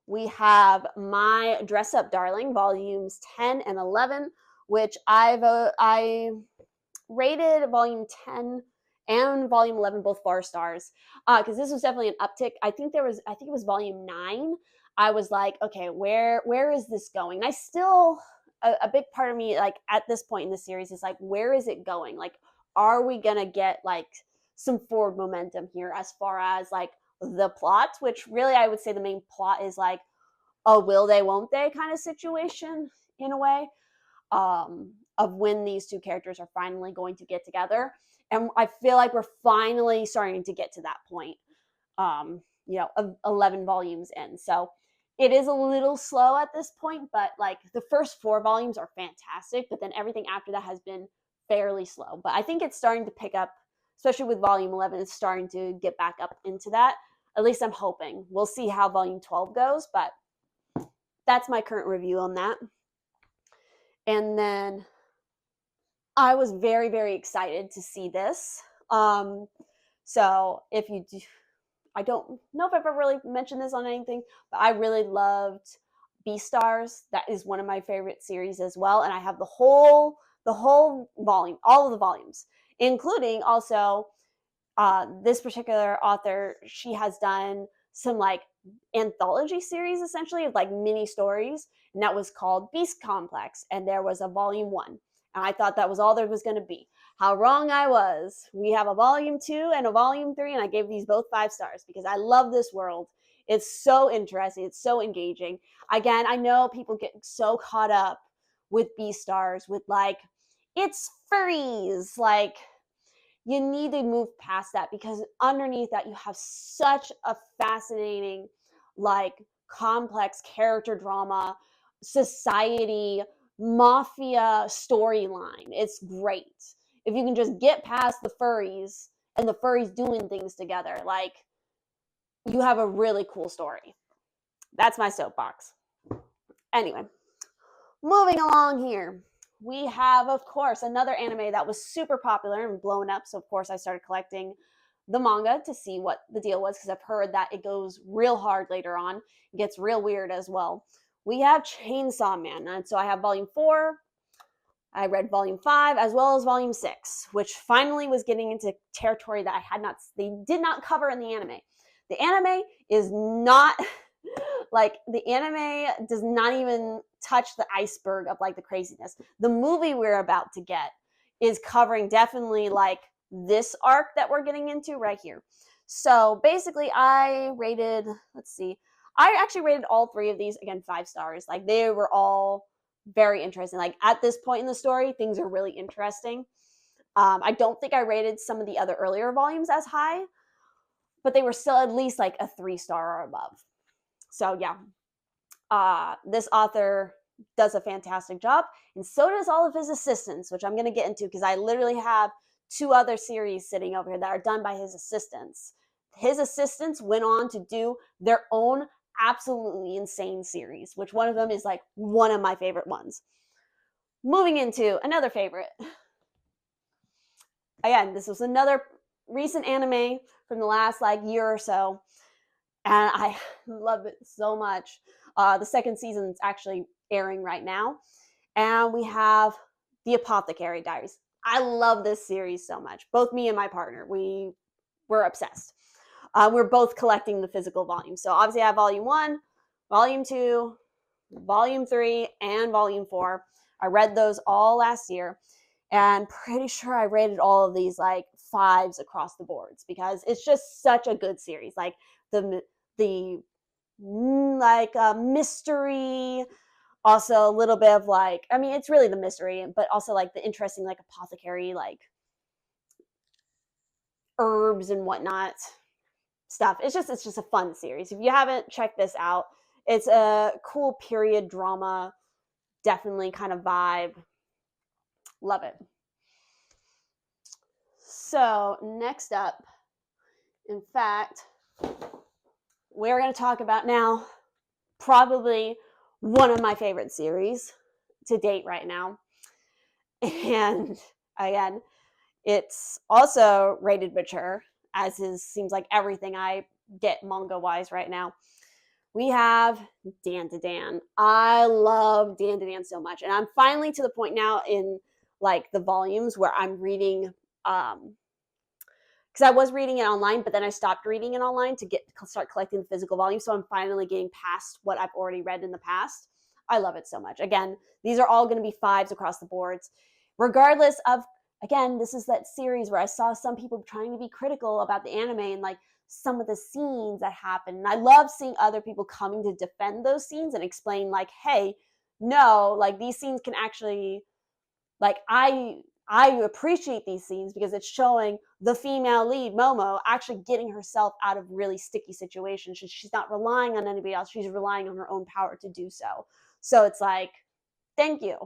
We have My Dress Up Darling, volumes 10 and 11, which I rated volume 10 and volume 11 both 4 stars, because this was definitely an uptick. I think it was volume 9. I was like, okay, where is this going? And I still, a big part of me, like at this point in the series, is like, where is it going? Like, are we gonna get like some forward momentum here as far as like the plot, which really I would say the main plot is like a will they won't they kind of situation in a way, of when these 2 characters are finally going to get together. And I feel like we're finally starting to get to that point, of 11 volumes in. So it is a little slow at this point, but like the first 4 volumes are fantastic, but then everything after that has been fairly slow. But I think it's starting to pick up, especially with volume 11. It's starting to get back up into that. At least I'm hoping. We'll see how volume 12 goes, but that's my current review on that. And then I was very, very excited to see this. So if you do, I don't know if I've ever really mentioned this on anything, but I really loved Beastars. That is one of my favorite series as well. And I have the whole volume, all of the volumes, including also this particular author. She has done some like anthology series, essentially, of like mini stories, and that was called Beast Complex, and there was a volume 1, and I thought that was all there was going to be. How wrong I was. We have a volume 2 and a volume 3, and I gave these both 5 stars because I love this world. It's so interesting, it's so engaging. Again, I know people get so caught up with Beastars, with like, it's furries, like, you need to move past that, because underneath that you have such a fascinating, like, complex character drama, society, mafia storyline. It's great. If you can just get past the furries and the furries doing things together, like, you have a really cool story. That's my soapbox. Anyway, moving along here. We have, of course, another anime that was super popular and blown up. So, of course, I started collecting the manga to see what the deal was, because I've heard that it goes real hard later on. It gets real weird as well. We have Chainsaw Man. And so I have volume 4. I read volume 5 as well as volume 6, which finally was getting into territory that they did not cover in the anime. The anime is not... like, the anime does not even touch the iceberg of like the craziness. The movie we're about to get is covering definitely like this arc that we're getting into right here. So basically I actually rated all 3 of these, again, 5 stars. Like, they were all very interesting. Like, at this point in the story, things are really interesting. I don't think I rated some of the other earlier volumes as high, but they were still at least like a 3-star or above. So yeah, this author does a fantastic job, and so does all of his assistants, which I'm going to get into, because I literally have 2 other series sitting over here that are done by his assistants. His assistants went on to do their own absolutely insane series, which one of them is like one of my favorite ones. Moving into another favorite. Again, this was another recent anime from the last like year or so, and I love it so much. The second season is actually airing right now, and we have The Apothecary Diaries. I love this series so much. Both me and my partner, we were obsessed. We're both collecting the physical volume. So obviously I have volume 1, volume 2, volume 3, and volume 4. I read those all last year, and pretty sure I rated all of these like 5s across the boards, because it's just such a good series. Like, the like a mystery, also a little bit of like, I mean, it's really the mystery, but also like the interesting like apothecary, like herbs and whatnot stuff. It's just a fun series. If you haven't checked this out, it's a cool period drama, definitely kind of vibe. Love it. So next up, in fact, we're going to talk about now probably one of my favorite series to date right now. And again, it's also rated mature, as is seems like everything I get manga wise right now. We have Dan to Dan. I love Dan to Dan so much. And I'm finally to the point now in like the volumes where I'm reading because I was reading it online, but then I stopped reading it online to start collecting the physical volume. So I'm finally getting past what I've already read in the past. I love it so much. Again, these are all going to be 5s across the boards, regardless of. Again, this is that series where I saw some people trying to be critical about the anime and like some of the scenes that happen. And I love seeing other people coming to defend those scenes and explain like, hey, no, like these scenes can actually, like I appreciate these scenes because it's showing the female lead, Momo, actually getting herself out of really sticky situations. She's not relying on anybody else. She's relying on her own power to do so. So it's like, thank you.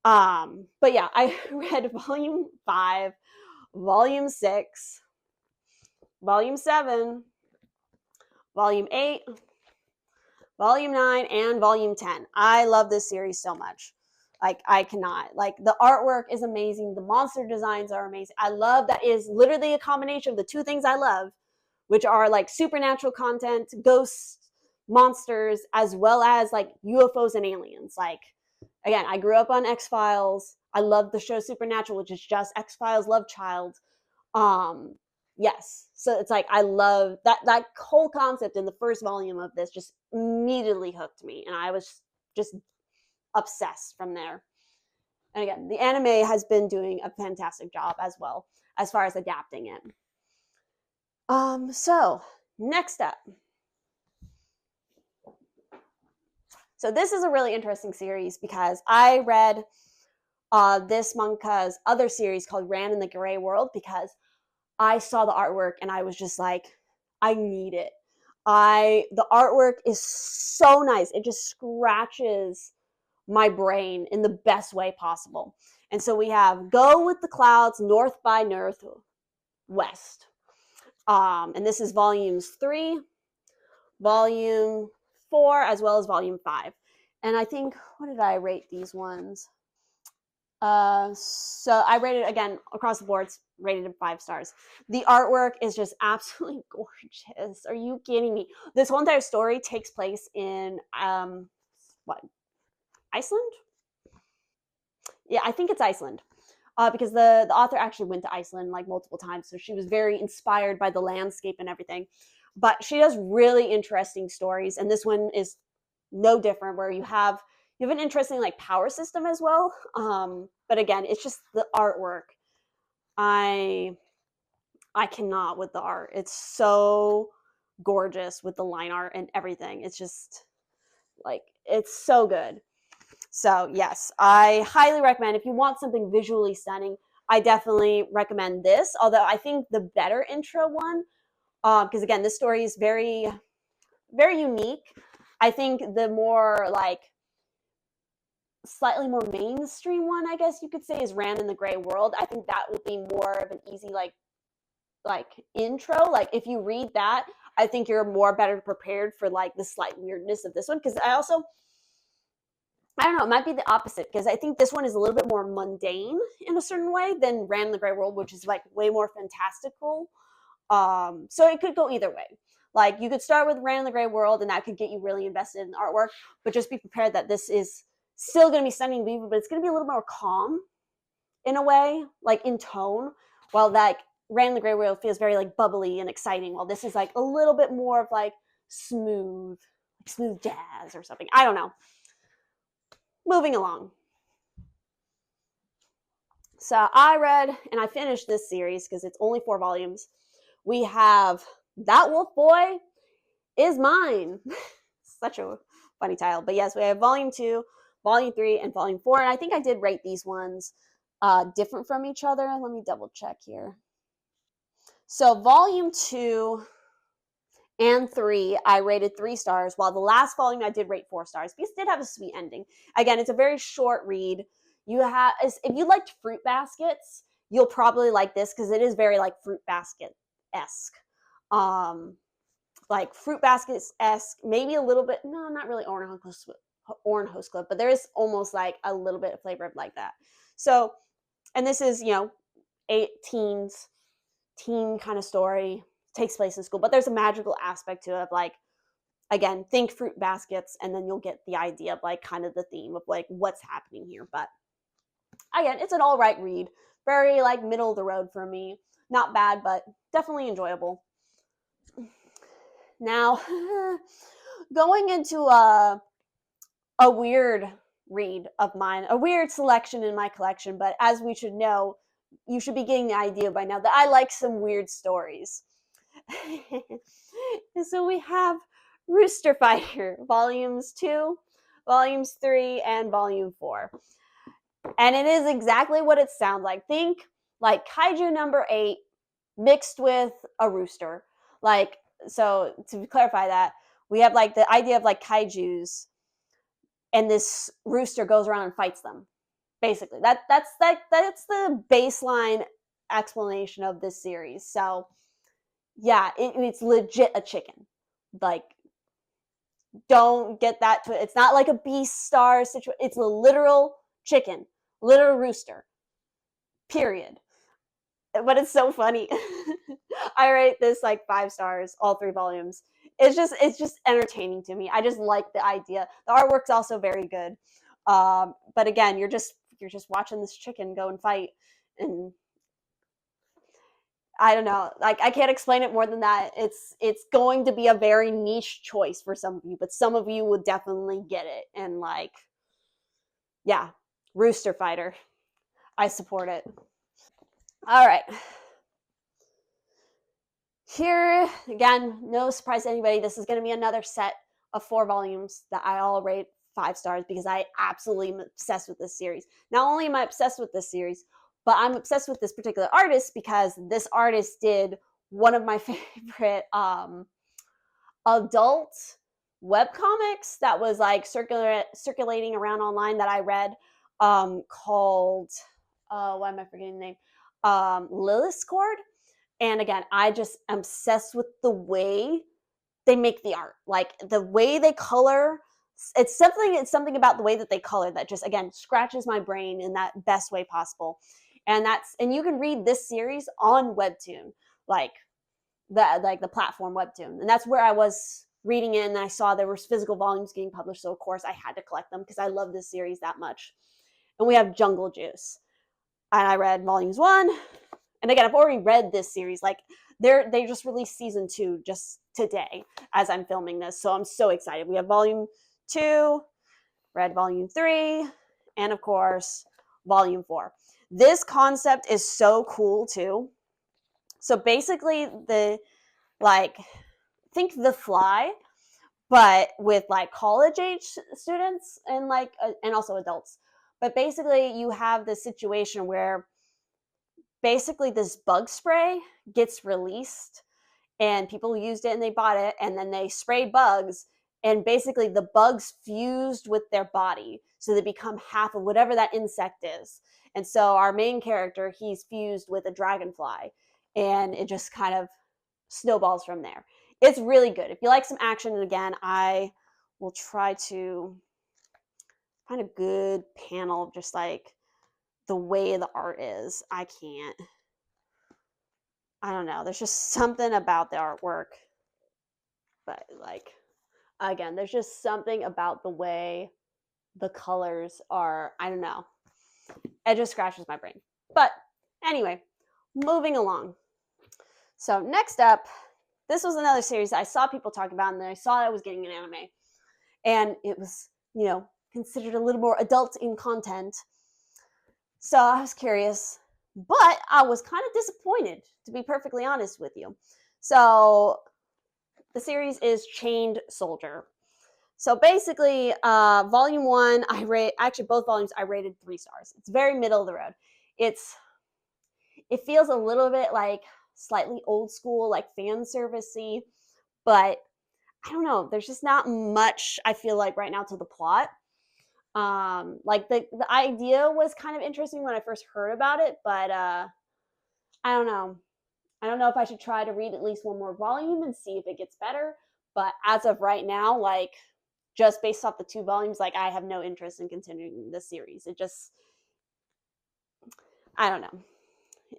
But yeah, I read volume 5, volume 6, volume 7, volume 8, volume 9, and volume 10. I love this series so much. Like, I cannot. Like, the artwork is amazing. The monster designs are amazing. I love that is literally a combination of the 2 things I love, which are like supernatural content, ghosts, monsters, as well as like UFOs and aliens. Like, again, I grew up on X-Files. I love the show Supernatural, which is just X-Files love child. Yes. So it's like I love that whole concept in the first volume of this just immediately hooked me, and I was just obsessed from there. And again, the anime has been doing a fantastic job as well as far as adapting it. So next up. So this is a really interesting series because I read this manga's other series called Ran in the Gray World because I saw the artwork and I was just like, I need it. The artwork is so nice. It just scratches my brain in the best way possible. And so we have Go with the Clouds, North by Northwest. And this is volumes 3, volume 4, as well as volume 5. And I think, what did I rate these ones? So I rated, again, across the boards, rated it 5 stars. The artwork is just absolutely gorgeous. Are you kidding me? This whole entire story takes place in what, Iceland? Yeah, I think it's Iceland. Because the author actually went to Iceland like multiple times, so she was very inspired by the landscape and everything. But she does really interesting stories, and this one is no different, where you have an interesting like power system as well. But again, it's just the artwork. I cannot with the art. It's so gorgeous with the line art and everything. It's just like, it's so good. So yes, I highly recommend, if you want something visually stunning, I definitely recommend this. Although I think the better intro one, because again, this story is very, very unique. I think the more like slightly more mainstream one, I guess you could say, is Ran in the Gray World. I think that will be more of an easy like intro. Like if you read that, I think you're more better prepared for like the slight weirdness of this one. Because I don't know, it might be the opposite, because I think this one is a little bit more mundane in a certain way than Ran in the Gray World, which is like way more fantastical. So it could go either way. Like you could start with Ran in the Gray World, and that could get you really invested in the artwork, but just be prepared that this is still going to be stunning, but it's going to be a little more calm in a way, like in tone, while that Ran in the Gray World feels very like bubbly and exciting, while this is like a little bit more of like smooth jazz or something. I don't know. Moving along. So I read and I finished this series because it's only 4 volumes. We have That Wolf Boy is mine. Such a funny title. But yes, we have volume 2, volume 3, and volume 4. And I think I did rate these ones different from each other. Let me double check here. So volume 2 and 3, I rated 3 stars, while the last volume I did rate 4 stars because it did have a sweet ending. Again, it's a very short read. If you liked fruit baskets, you'll probably like this because it is very like fruit basket-esque. Like fruit baskets-esque, maybe a little bit, no, not really Orange Host Club, but there is almost like a little bit of flavor of like that. So, and this is, teen kind of story, takes place in school, but there's a magical aspect to it of like, again, think fruit baskets, and then you'll get the idea of like kind of the theme of like what's happening here. But again, it's an all right read, very like middle of the road for me, not bad, but definitely enjoyable. Now, going into a weird read of mine, a weird selection in my collection, but as we should know, you should be getting the idea by now that I like some weird stories. So we have Rooster Fighter, volumes 2, volumes 3, and volume 4. And it is exactly what it sounds like. Think like Kaiju number 8 mixed with a rooster. Like, so to clarify that, we have like the idea of like kaijus, and this rooster goes around and fights them. Basically, that's the baseline explanation of this series. So yeah, it's legit a chicken. Like, don't get that to it. It's not like a Beast Star situation. It's a literal chicken, literal rooster. Period. But it's so funny. I rate this like 5 stars, all 3 volumes. It's just entertaining to me. I just like the idea. The artwork's also very good. But again, you're just watching this chicken go and fight, and I don't know. Like, I can't explain it more than that. It's going to be a very niche choice for some of you, but some of you would definitely get it. And like, yeah, Rooster Fighter. I support it. All right. Here, again, no surprise to anybody, this is going to be another set of 4 volumes that I all rate 5 stars because I absolutely am obsessed with this series. Not only am I obsessed with this series, but I'm obsessed with this particular artist because this artist did one of my favorite adult webcomics that was like circulating around online that I read, called, why am I forgetting the name? Lilith's Cord. And again, I just am obsessed with the way they make the art, like the way they color. It's something about the way that they color that just, again, scratches my brain in that best way possible. And you can read this series on Webtoon, like the platform Webtoon, and that's where I was reading it. And I saw there was physical volumes getting published, so of course I had to collect them because I love this series that much. And we have Jungle Juice, and I read volumes 1. And again, I've already read this series. Like, they just released season 2 just today as I'm filming this. So I'm so excited. We have volume 2, read volume 3, and of course, volume 4. This concept is so cool too. So basically, think The Fly, but with like college age students and and also adults. But basically, you have this situation where basically this bug spray gets released, and people used it and they bought it, and then they sprayed bugs, and basically the bugs fused with their body, so they become half of whatever that insect is. And so our main character, he's fused with a dragonfly, and it just kind of snowballs from there. It's really good. If you like some action, and again, I will try to find a good panel of just like the way the art is. I don't know. There's just something about the artwork. But like, again, there's just something about the way the colors are. I don't know. It just scratches my brain. But anyway, moving along. So next up, this was another series that I saw people talk about, and then I saw I was getting an anime. And it was, considered a little more adult in content. So I was curious, but I was kind of disappointed, to be perfectly honest with you. So The series is Chained Soldier. So basically, volume 1, actually both volumes I rated 3 stars. It's very middle of the road. It feels a little bit like slightly old school, like fan servicey, but I don't know. There's just not much I feel like right now to the plot. Like the idea was kind of interesting when I first heard about it, but I don't know. I don't know if I should try to read at least one more volume and see if it gets better. But as of right now, like just based off the 2 volumes, like I have no interest in continuing this series. It just, I don't know.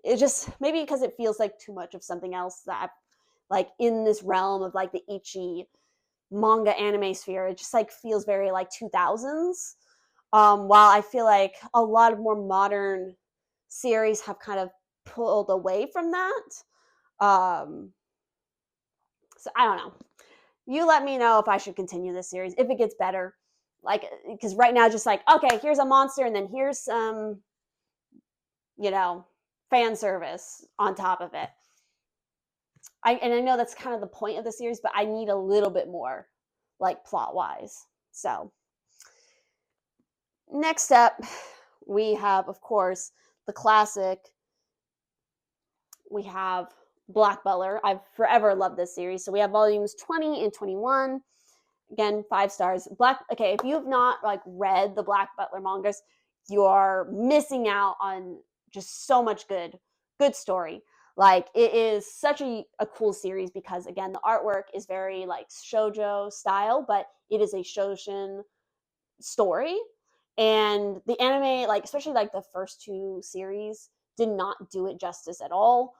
It just, maybe because it feels like too much of something else that, like in this realm of like the ichi manga anime sphere, it just like feels very like 2000s. While I feel like a lot of more modern series have kind of pulled away from that. So I don't know. You let me know if I should continue this series, if it gets better. Like, because right now, just like, okay, here's a monster, and then here's some, you know, fan service on top of it. And I know that's kind of the point of the series, but I need a little bit more, like plot wise. So next up, we have, of course, the classic. We have Black Butler. I've forever loved this series. So we have volumes 20 and 21. Again, 5 stars. Okay, if you have not like read the Black Butler mangas, you are missing out on just so much good story. Like it is such a cool series because again, the artwork is very like shoujo style, but it is a shoshin story. And the anime, like especially like the first 2 series, did not do it justice at all.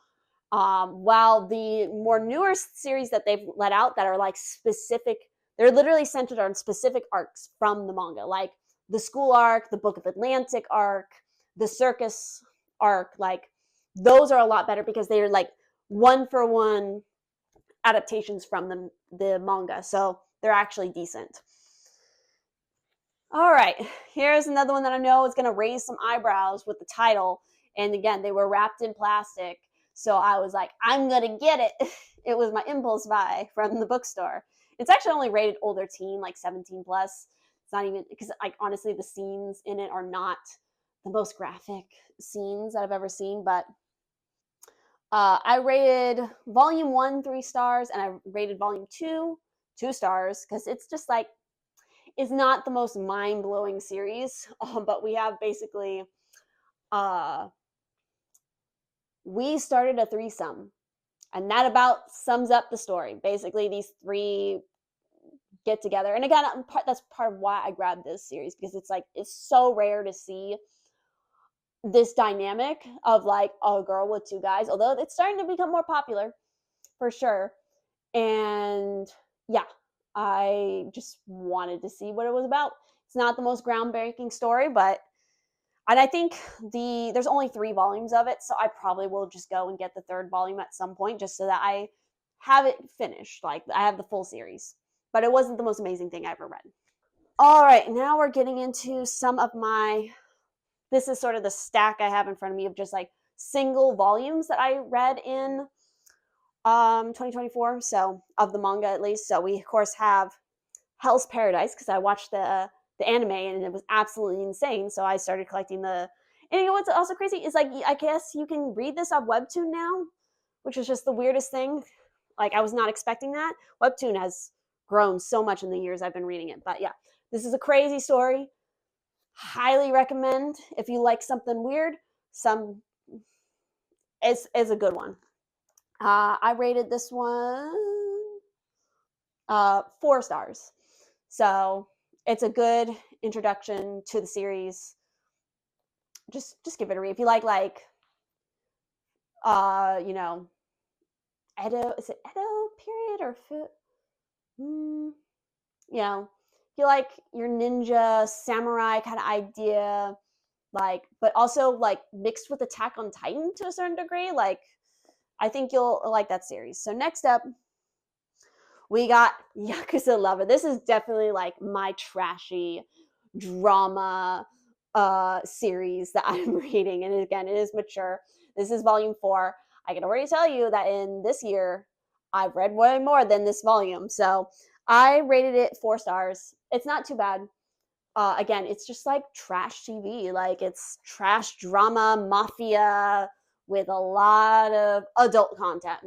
While the more newer series that they've let out that are like specific, they're literally centered on specific arcs from the manga, like the school arc, the Book of Atlantic arc, the circus arc. Like those are a lot better because they're like 1-for-1 adaptations from the manga, so they're actually decent. All right, here's another one that I know is going to raise some eyebrows with the title. And again, they were wrapped in plastic. So I was like, I'm going to get it. It was my impulse buy from the bookstore. It's actually only rated older teen, like 17 plus. It's not even, because like honestly, the scenes in it are not the most graphic scenes that I've ever seen. But I rated volume 1 3 stars, and I rated volume 2 2 stars, because it's just like, is not the most mind-blowing series, but we have basically we started a threesome, and that about sums up the story. Basically, these 3 get together, and again, that's part of why I grabbed this series, because it's like it's so rare to see this dynamic of like a girl with 2 guys, although it's starting to become more popular for sure. And yeah, I just wanted to see what it was about. It's not the most groundbreaking story, and I think there's only 3 volumes of it, so I probably will just go and get the 3rd volume at some point, just so that I have it finished. Like I have the full series, but it wasn't the most amazing thing I ever read. All right, now we're getting into some of my. This is sort of the stack I have in front of me of just like single volumes that I read in 2024. So of the manga at least. So we of course have Hell's Paradise, because I watched the anime and it was absolutely insane. So I started collecting the. And you know what's also crazy is like I guess you can read this on Webtoon now, which is just the weirdest thing. Like I was not expecting that. Webtoon has grown so much in the years I've been reading it. But yeah, this is a crazy story. Highly recommend if you like something weird. Some is a good one. I rated this one 4 stars. So it's a good introduction to the series. Just give it a read. If you like you know, Edo, is it Edo period or you know, if you like your ninja samurai kind of idea, like, but also like mixed with Attack on Titan to a certain degree, like I think you'll like that series. So next up, we got Yakuza Lover. This is definitely like my trashy drama series that I'm reading. And again, it is mature. This is volume 4. I can already tell you that in this year, I've read way more than this volume. So I rated it 4 stars. It's not too bad. Again, it's just like trash TV. Like, it's trash drama, mafia with a lot of adult content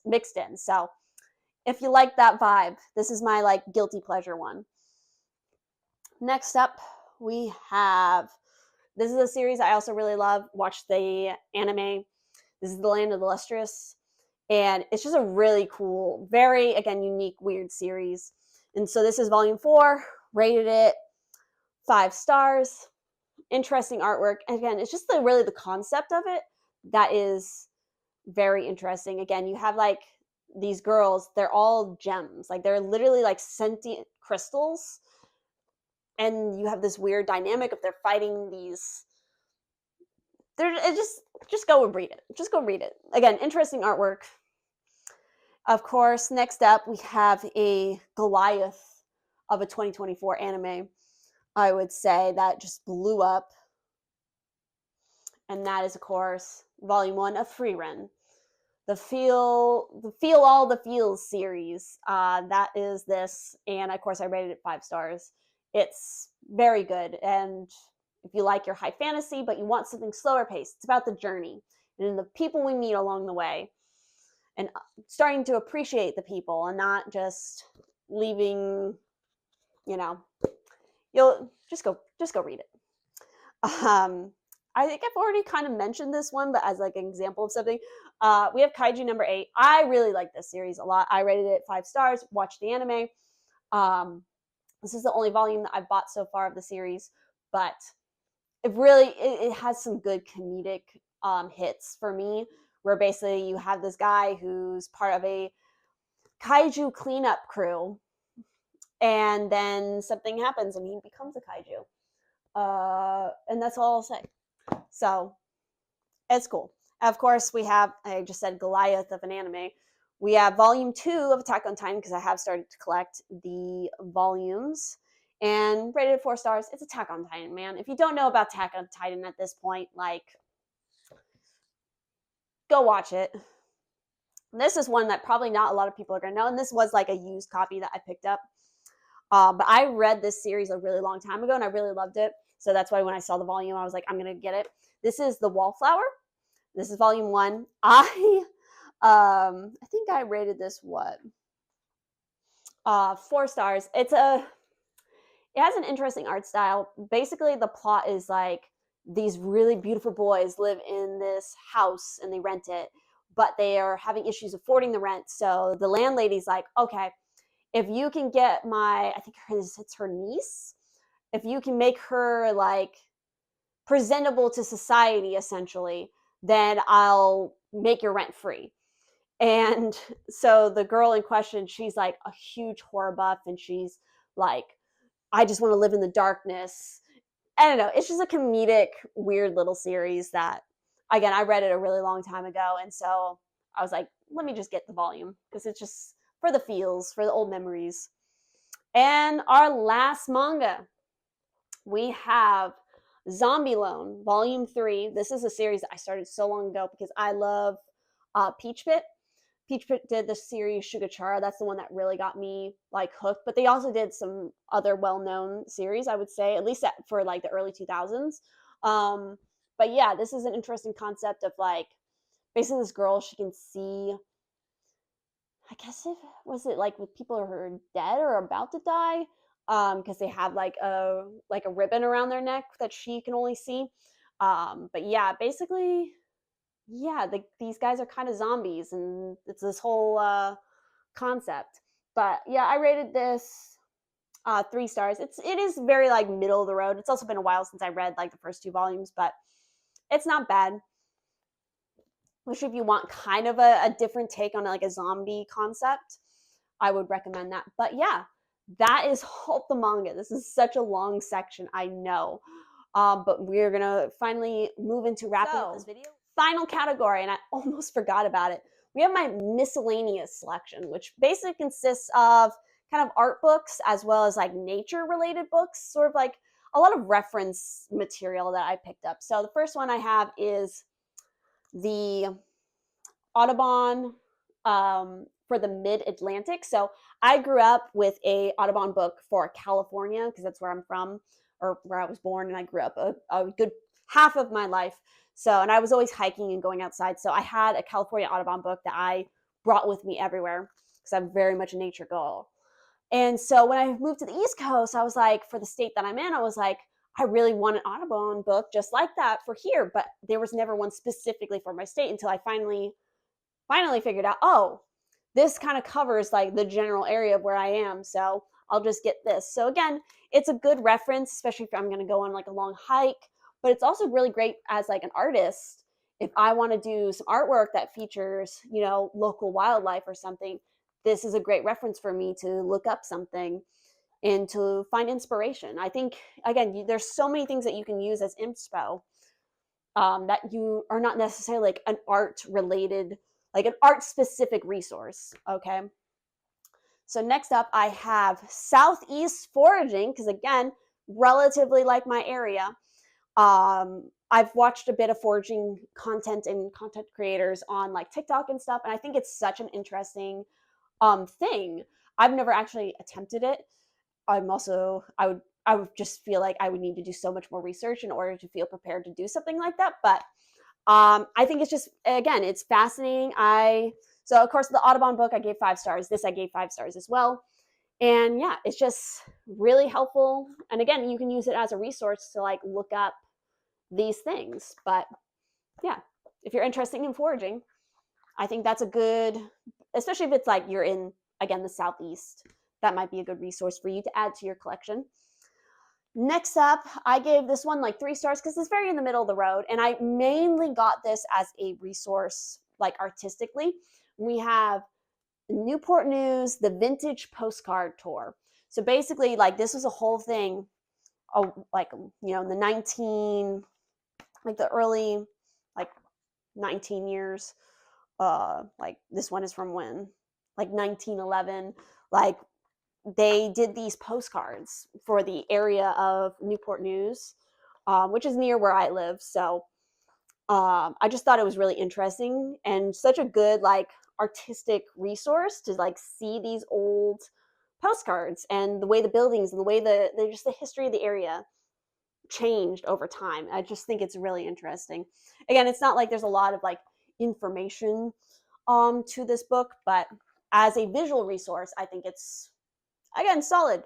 mixed in. So if you like that vibe, this is my like guilty pleasure one. Next up, we have, this is a series I also really love. Watch the anime. This is The Land of the Lustrous. And it's just a really cool, very, again, unique, weird series. And so this is volume 4, rated it 5 stars. Interesting artwork. And again, it's just really the concept of it that is very interesting. Again, you have like these girls, they're all gems. Like, they're literally like sentient crystals. And you have this weird dynamic of they're fighting these. Just go and read it. Just go read it. Again, interesting artwork. Of course, next up, we have a Goliath of a 2024 anime, I would say, that just blew up. And that is, of course, Volume 1 of Frieren. The Feel All the Feels series. That is this. And, of course, I rated it 5 stars. It's very good. And if you like your high fantasy, but you want something slower paced, it's about the journey and the people we meet along the way. And starting to appreciate the people and not just leaving, you'll just go read it. I think I've already kind of mentioned this one, but as like an example of something, we have Kaiju number 8. I really like this series a lot. I rated it 5 stars, watched the anime. This is the only volume that I've bought so far of the series, but it has some good comedic hits for me, where basically you have this guy who's part of a kaiju cleanup crew, and then something happens and he becomes a kaiju. And that's all I'll say. So it's cool. Of course, we have, I just said Goliath of an anime. We have volume 2 of Attack on Titan, because I have started to collect the volumes, and rated 4 stars. It's Attack on Titan, man. If you don't know about Attack on Titan at this point, like, go watch it. This is one that probably not a lot of people are going to know, and this was like a used copy that I picked up. But I read this series a really long time ago, and I really loved it. So that's why when I saw the volume, I was like, I'm going to get it. This is The Wallflower. This is volume 1. I think I rated this, 4 stars. It has an interesting art style. Basically, the plot is like these really beautiful boys live in this house and they rent it, but they are having issues affording the rent. So the landlady's like, okay, if you can get I think it's her niece, if you can make her like presentable to society, essentially, then I'll make your rent free. And so the girl in question, she's like a huge horror buff, and she's like, I just want to live in the darkness. I don't know. It's just a comedic, weird little series that, again, I read it a really long time ago. And so I was like, let me just get the volume, because it's just for the feels, for the old memories. And our last manga, we have Zombie Loan, Volume 3. This is a series that I started so long ago because I love Peach Pit. Peach Pit did the series Shugachara. That's the one that really got me like hooked. But they also did some other well-known series, I would say, at least for like the early 2000s. But yeah, this is an interesting concept of like basically this girl, she can see, I guess was it like with people who are dead or about to die, because they have like a ribbon around their neck that she can only see. But yeah, basically, yeah, these guys are kind of zombies, and it's this whole concept. But yeah, I rated this 3 stars. It is very like middle of the road. It's also been a while since I read like the first 2 volumes, but it's not bad. Which, if you want kind of a different take on like a zombie concept, I would recommend that. But yeah, that is all the manga. This is such a long section, I know. But we're going to finally move into wrapping up this video. Final category, and I almost forgot about it. We have my miscellaneous selection, which basically consists of kind of art books as well as like nature-related books, sort of like a lot of reference material that I picked up. So the first one I have is the Audubon for the mid-Atlantic. So I grew up with a Audubon book for California because that's where I'm from, or where I was born, and I grew up a good half of my life. So, and I was always hiking and going outside. So I had a California Audubon book that I brought with me everywhere because I'm very much a nature girl. And so when I moved to the East Coast, I was like, for the state that I'm in, I was like, I really want an Audubon book just like that for here. But there was never one specifically for my state until I finally figured out, oh, this kind of covers like the general area of where I am. So I'll just get this. So again, it's a good reference, especially if I'm going to go on like a long hike, but it's also really great as like an artist. If I want to do some artwork that features, you know, local wildlife or something, this is a great reference for me to look up something and to find inspiration. I think, again, there's so many things that you can use as inspo that you are not necessarily like an art related, like an art specific resource. Okay. So next up, I have Southeast Foraging, because again, relatively like my area. I've watched a bit of foraging content and content creators on like TikTok and stuff, and I think it's such an interesting thing. I've never actually attempted it. I would just feel like I would need to do so much more research in order to feel prepared to do something like that. But I think it's just, again, it's fascinating. So of course the Audubon book I gave 5 stars. This I gave 5 stars as well. And yeah, it's just really helpful. And again, you can use it as a resource to like look up these things. But yeah, if you're interested in foraging, I think that's a good, especially if it's like you're in, again, the Southeast, that might be a good resource for you to add to your collection. Next up, I gave this one like 3 stars because it's very in the middle of the road. And I mainly got this as a resource, like artistically. We have Newport News, the Vintage Postcard Tour. So basically, like this was a whole thing, like, you know, in the early, like 19 years. Like this one is from when? Like 1911. Like they did these postcards for the area of Newport News, which is near where I live. So I just thought it was really interesting and such a good like artistic resource to like see these old postcards and the way the buildings and the way just the history of the area changed over time. I just think it's really interesting. Again, it's not like there's a lot of like information to this book, but as a visual resource, I think it's, again, solid.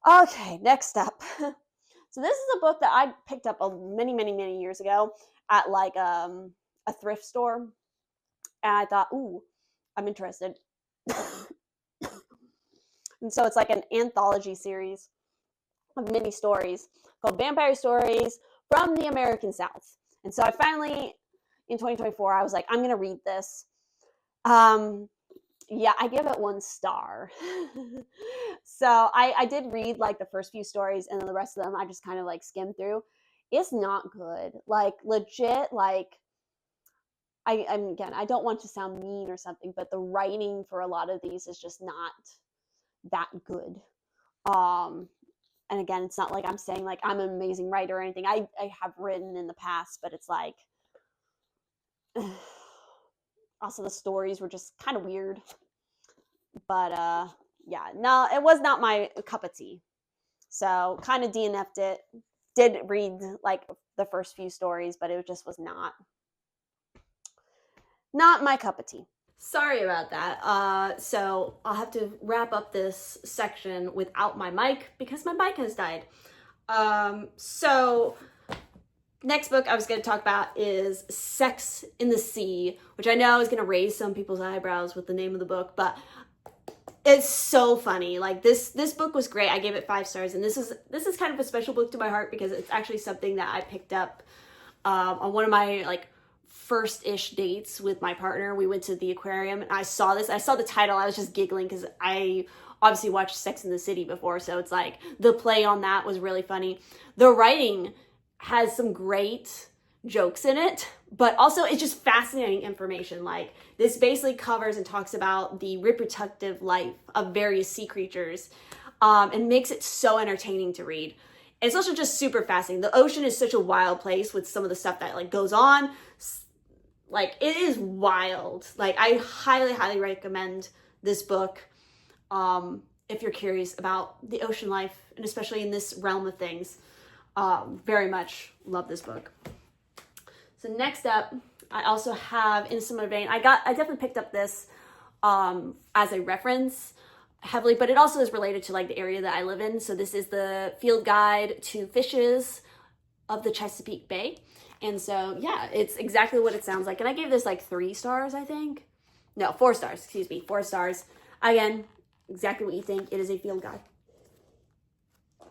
Okay, next up. So this is a book that I picked up many years ago at like a thrift store. And I thought, ooh, I'm interested. And so it's like an anthology series of mini stories called Vampire Stories from the American South. And so I finally, in 2024, I was like, I'm going to read this. Yeah, I give it 1 star. So I did read like the first few stories, and then the rest of them I just kind of like skimmed through. It's not good. Like legit, like again, I don't want to sound mean or something, but the writing for a lot of these is just not that good. And again, it's not like I'm saying like I'm an amazing writer or anything. I have written in the past, but it's like also the stories were just kind of weird. But yeah, no, it was not my cup of tea. So kind of DNF'd it. Did read like the first few stories, but it just was not my cup of tea. Sorry about that. So I'll have to wrap up this section without my mic because my mic has died. So next book I was going to talk about is Sex in the Sea, which I know is going to raise some people's eyebrows with the name of the book, but it's so funny. Like this book was great. I gave it 5 stars, and this is kind of a special book to my heart because it's actually something that I picked up on one of my like first-ish dates with my partner. We went to the aquarium and I saw this. I saw the title. I was just giggling because I obviously watched Sex in the City before, so it's like the play on that was really funny. The writing has some great jokes in it, but also it's just fascinating information. Like this basically covers and talks about the reproductive life of various sea creatures, and makes it so entertaining to read. It's also just super fascinating. The ocean is such a wild place with some of the stuff that like goes on. Like, it is wild. Like, I highly, highly recommend this book if you're curious about the ocean life, and especially in this realm of things. Very much love this book. So next up, I also have, in a similar vein, I definitely picked up this as a reference heavily, but it also is related to like the area that I live in. So this is the Field Guide to Fishes of the Chesapeake Bay. And so, yeah, it's exactly what it sounds like. And I gave this like 3 stars, I think. No, 4 stars, excuse me, 4 stars. Again, exactly what you think. It is a field guide.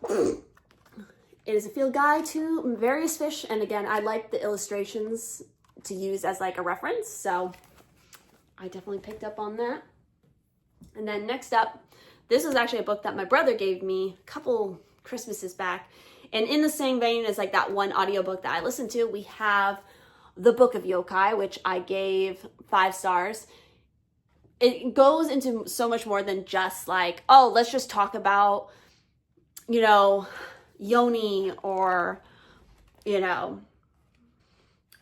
It is a field guide to various fish. And again, I like the illustrations to use as like a reference. So I definitely picked up on that. And then next up, this was actually a book that my brother gave me a couple Christmases back. And in the same vein as like that one audiobook that I listened to, we have The Book of Yokai, which I gave 5 stars. It goes into so much more than just like, oh, let's just talk about, you know, Yoni or, you know,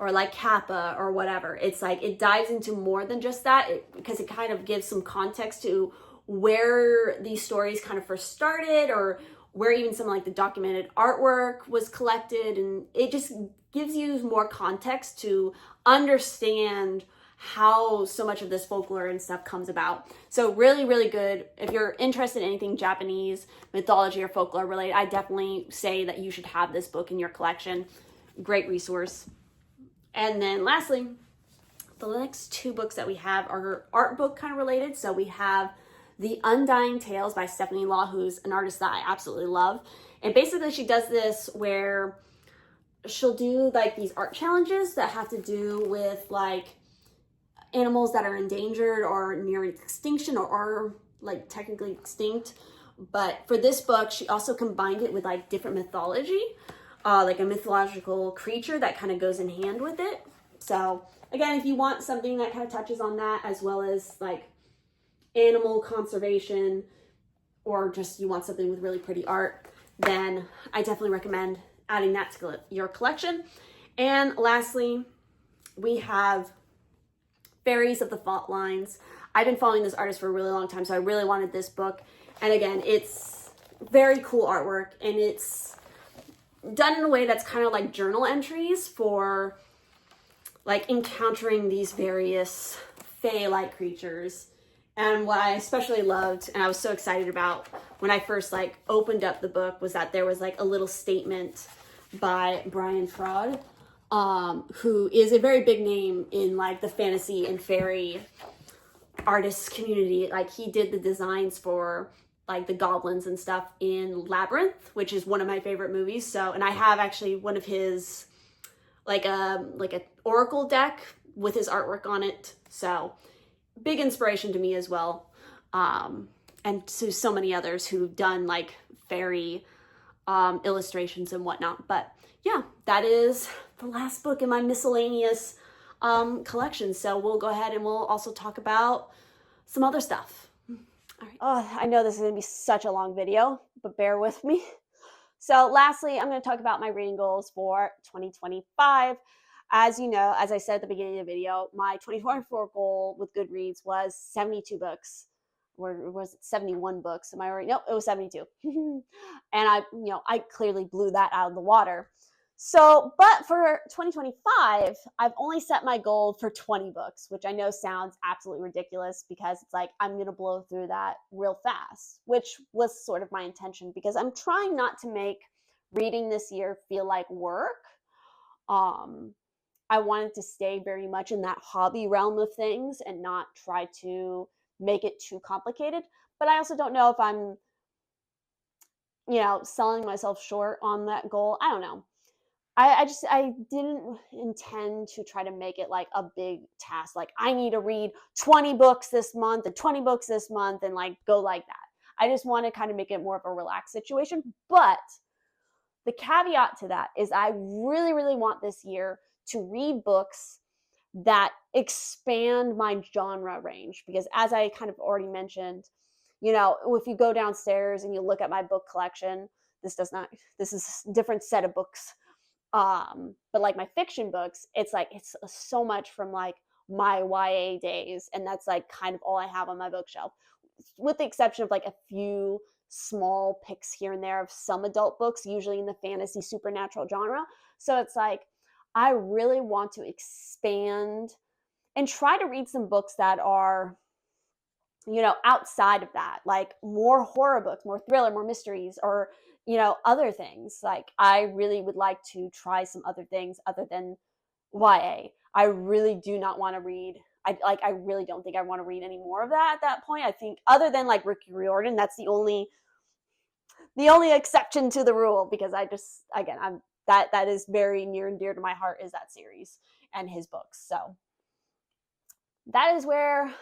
or like Kappa or whatever. It's like, it dives into more than just that because it kind of gives some context to where these stories kind of first started, or where even some like the documented artwork was collected. And it just gives you more context to understand how so much of this folklore and stuff comes about. So really, really good. If you're interested in anything Japanese mythology or folklore related, I definitely say that you should have this book in your collection. Great resource. And then lastly, the next 2 books that we have are art book kind of related. So we have The Undying Tales by Stephanie Law, who's an artist that I absolutely love. And basically she does this where she'll do like these art challenges that have to do with like animals that are endangered or near extinction or are like technically extinct. But for this book, she also combined it with like different mythology, like a mythological creature that kind of goes in hand with it. So again, if you want something that kind of touches on that, as well as like animal conservation, or just you want something with really pretty art, then I definitely recommend adding that to your collection. And lastly, we have Fairies of the Fault Lines. I've been following this artist for a really long time, so I really wanted this book. And again, it's very cool artwork, and it's done in a way that's kind of like journal entries for like encountering these various fae-like creatures. And what I especially loved, and I was so excited about when I first like opened up the book, was that there was like a little statement by Brian Fraud, who is a very big name in like the fantasy and fairy artists community. Like he did the designs for like the goblins and stuff in Labyrinth, which is one of my favorite movies. So, and I have actually one of his like a oracle deck with his artwork on it. So big inspiration to me as well. And to so many others who've done like fairy illustrations and whatnot. But yeah, that is the last book in my miscellaneous collection. So we'll go ahead and we'll also talk about some other stuff. All right. Oh, I know this is going to be such a long video, but bear with me. So lastly, I'm going to talk about my reading goals for 2025. As you know, as I said at the beginning of the video, my 2024 goal with Goodreads was 72 books. Or was it 71 books? Am I right? Nope, it was 72. And I clearly blew that out of the water. So, but for 2025, I've only set my goal for 20 books, which I know sounds absolutely ridiculous because it's like I'm going to blow through that real fast, which was sort of my intention because I'm trying not to make reading this year feel like work. I wanted to stay very much in that hobby realm of things and not try to make it too complicated. But I also don't know if I'm, selling myself short on that goal. I don't know. I didn't intend to try to make it like a big task. Like I need to read 20 books this month and 20 books this month and like go like that. I just want to kind of make it more of a relaxed situation. But the caveat to that is I really, really want this year to read books that expand my genre range. Because as I kind of already mentioned, if you go downstairs and you look at my book collection, this is a different set of books. But like my fiction books, it's like it's so much from like my YA days, and that's like kind of all I have on my bookshelf, with the exception of like a few small picks here and there of some adult books, usually in the fantasy supernatural genre. So it's like I really want to expand and try to read some books that are, you know, outside of that, like more horror books, more thriller, more mysteries, or, you know, other things. Like I really would like to try some other things other than YA. I really do not want to read. I really don't think I want to read any more of that at that point. I think other than like Ricky Riordan, that's the only exception to the rule, because I just, again, I'm that is very near and dear to my heart, is that series and his books. So that is where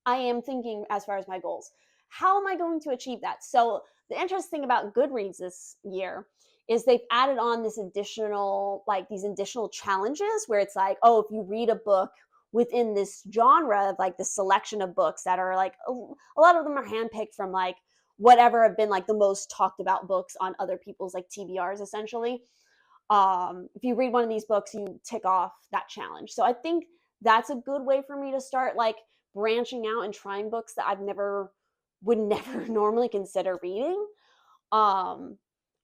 I am thinking as far as my goals. How am I going to achieve that? So the interesting thing about Goodreads this year is they've added on this additional, like these additional challenges where it's like, oh, if you read a book within this genre of like the selection of books that are like, a lot of them are handpicked from like whatever have been like the most talked about books on other people's like TBRs essentially. If you read one of these books, you tick off that challenge. So I think that's a good way for me to start like branching out and trying books that would never normally consider reading. Um,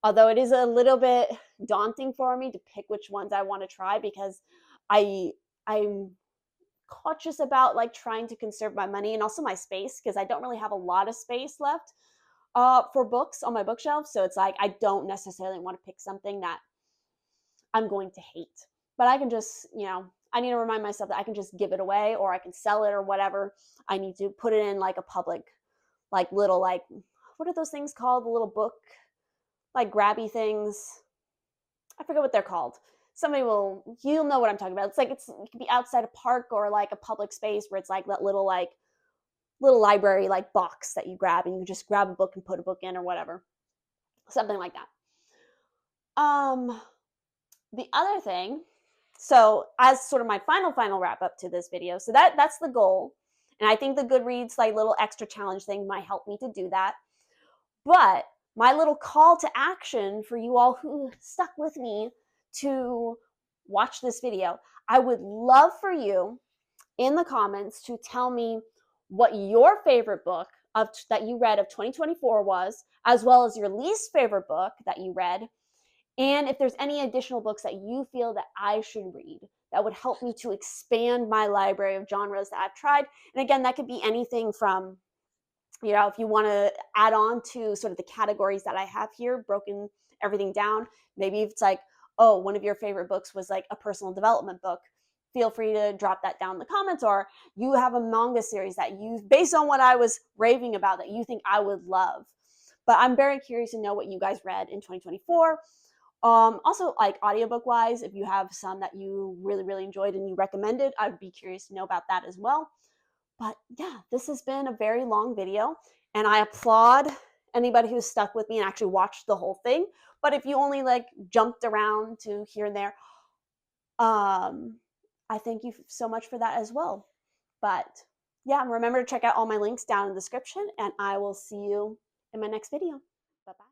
Although it is a little bit daunting for me to pick which ones I want to try, because I I'm cautious about like trying to conserve my money and also my space, because I don't really have a lot of space left for books on my bookshelf. So it's like I don't necessarily want to pick something that I'm going to hate. But I can just, you know, I need to remind myself that I can just give it away, or I can sell it, or whatever. I need to put it in like a public, like little, like, what are those things called? The little book, like grabby things. I forget what they're called. You'll know what I'm talking about. It's like, it could be outside a park or like a public space where it's like that little, like, little library, like box that you grab and you just grab a book and put a book in or whatever. Something like that. The other thing, so as sort of my final wrap up to this video, so that's the goal, and I think the Goodreads like little extra challenge thing might help me to do that. But my little call to action for you all who stuck with me to watch this video, I would love for you in the comments to tell me what your favorite book that you read of 2024 was, as well as your least favorite book that you read, and if there's any additional books that you feel that I should read that would help me to expand my library of genres that I've tried. And again, that could be anything from, you know, if you want to add on to sort of the categories that I have here, broken everything down. Maybe if it's like, oh, one of your favorite books was like a personal development book, feel free to drop that down in the comments. Or you have a manga series that you, based on what I was raving about, that you think I would love. But I'm very curious to know what you guys read in 2024. Also, like audiobook wise, if you have some that you really enjoyed and you recommended, I'd be curious to know about that as well. But yeah, this has been a very long video, and I applaud anybody who's stuck with me and actually watched the whole thing. But if you only like jumped around to here and there, I thank you so much for that as well. But yeah, remember to check out all my links down in the description, and I will see you in my next video. Bye-bye.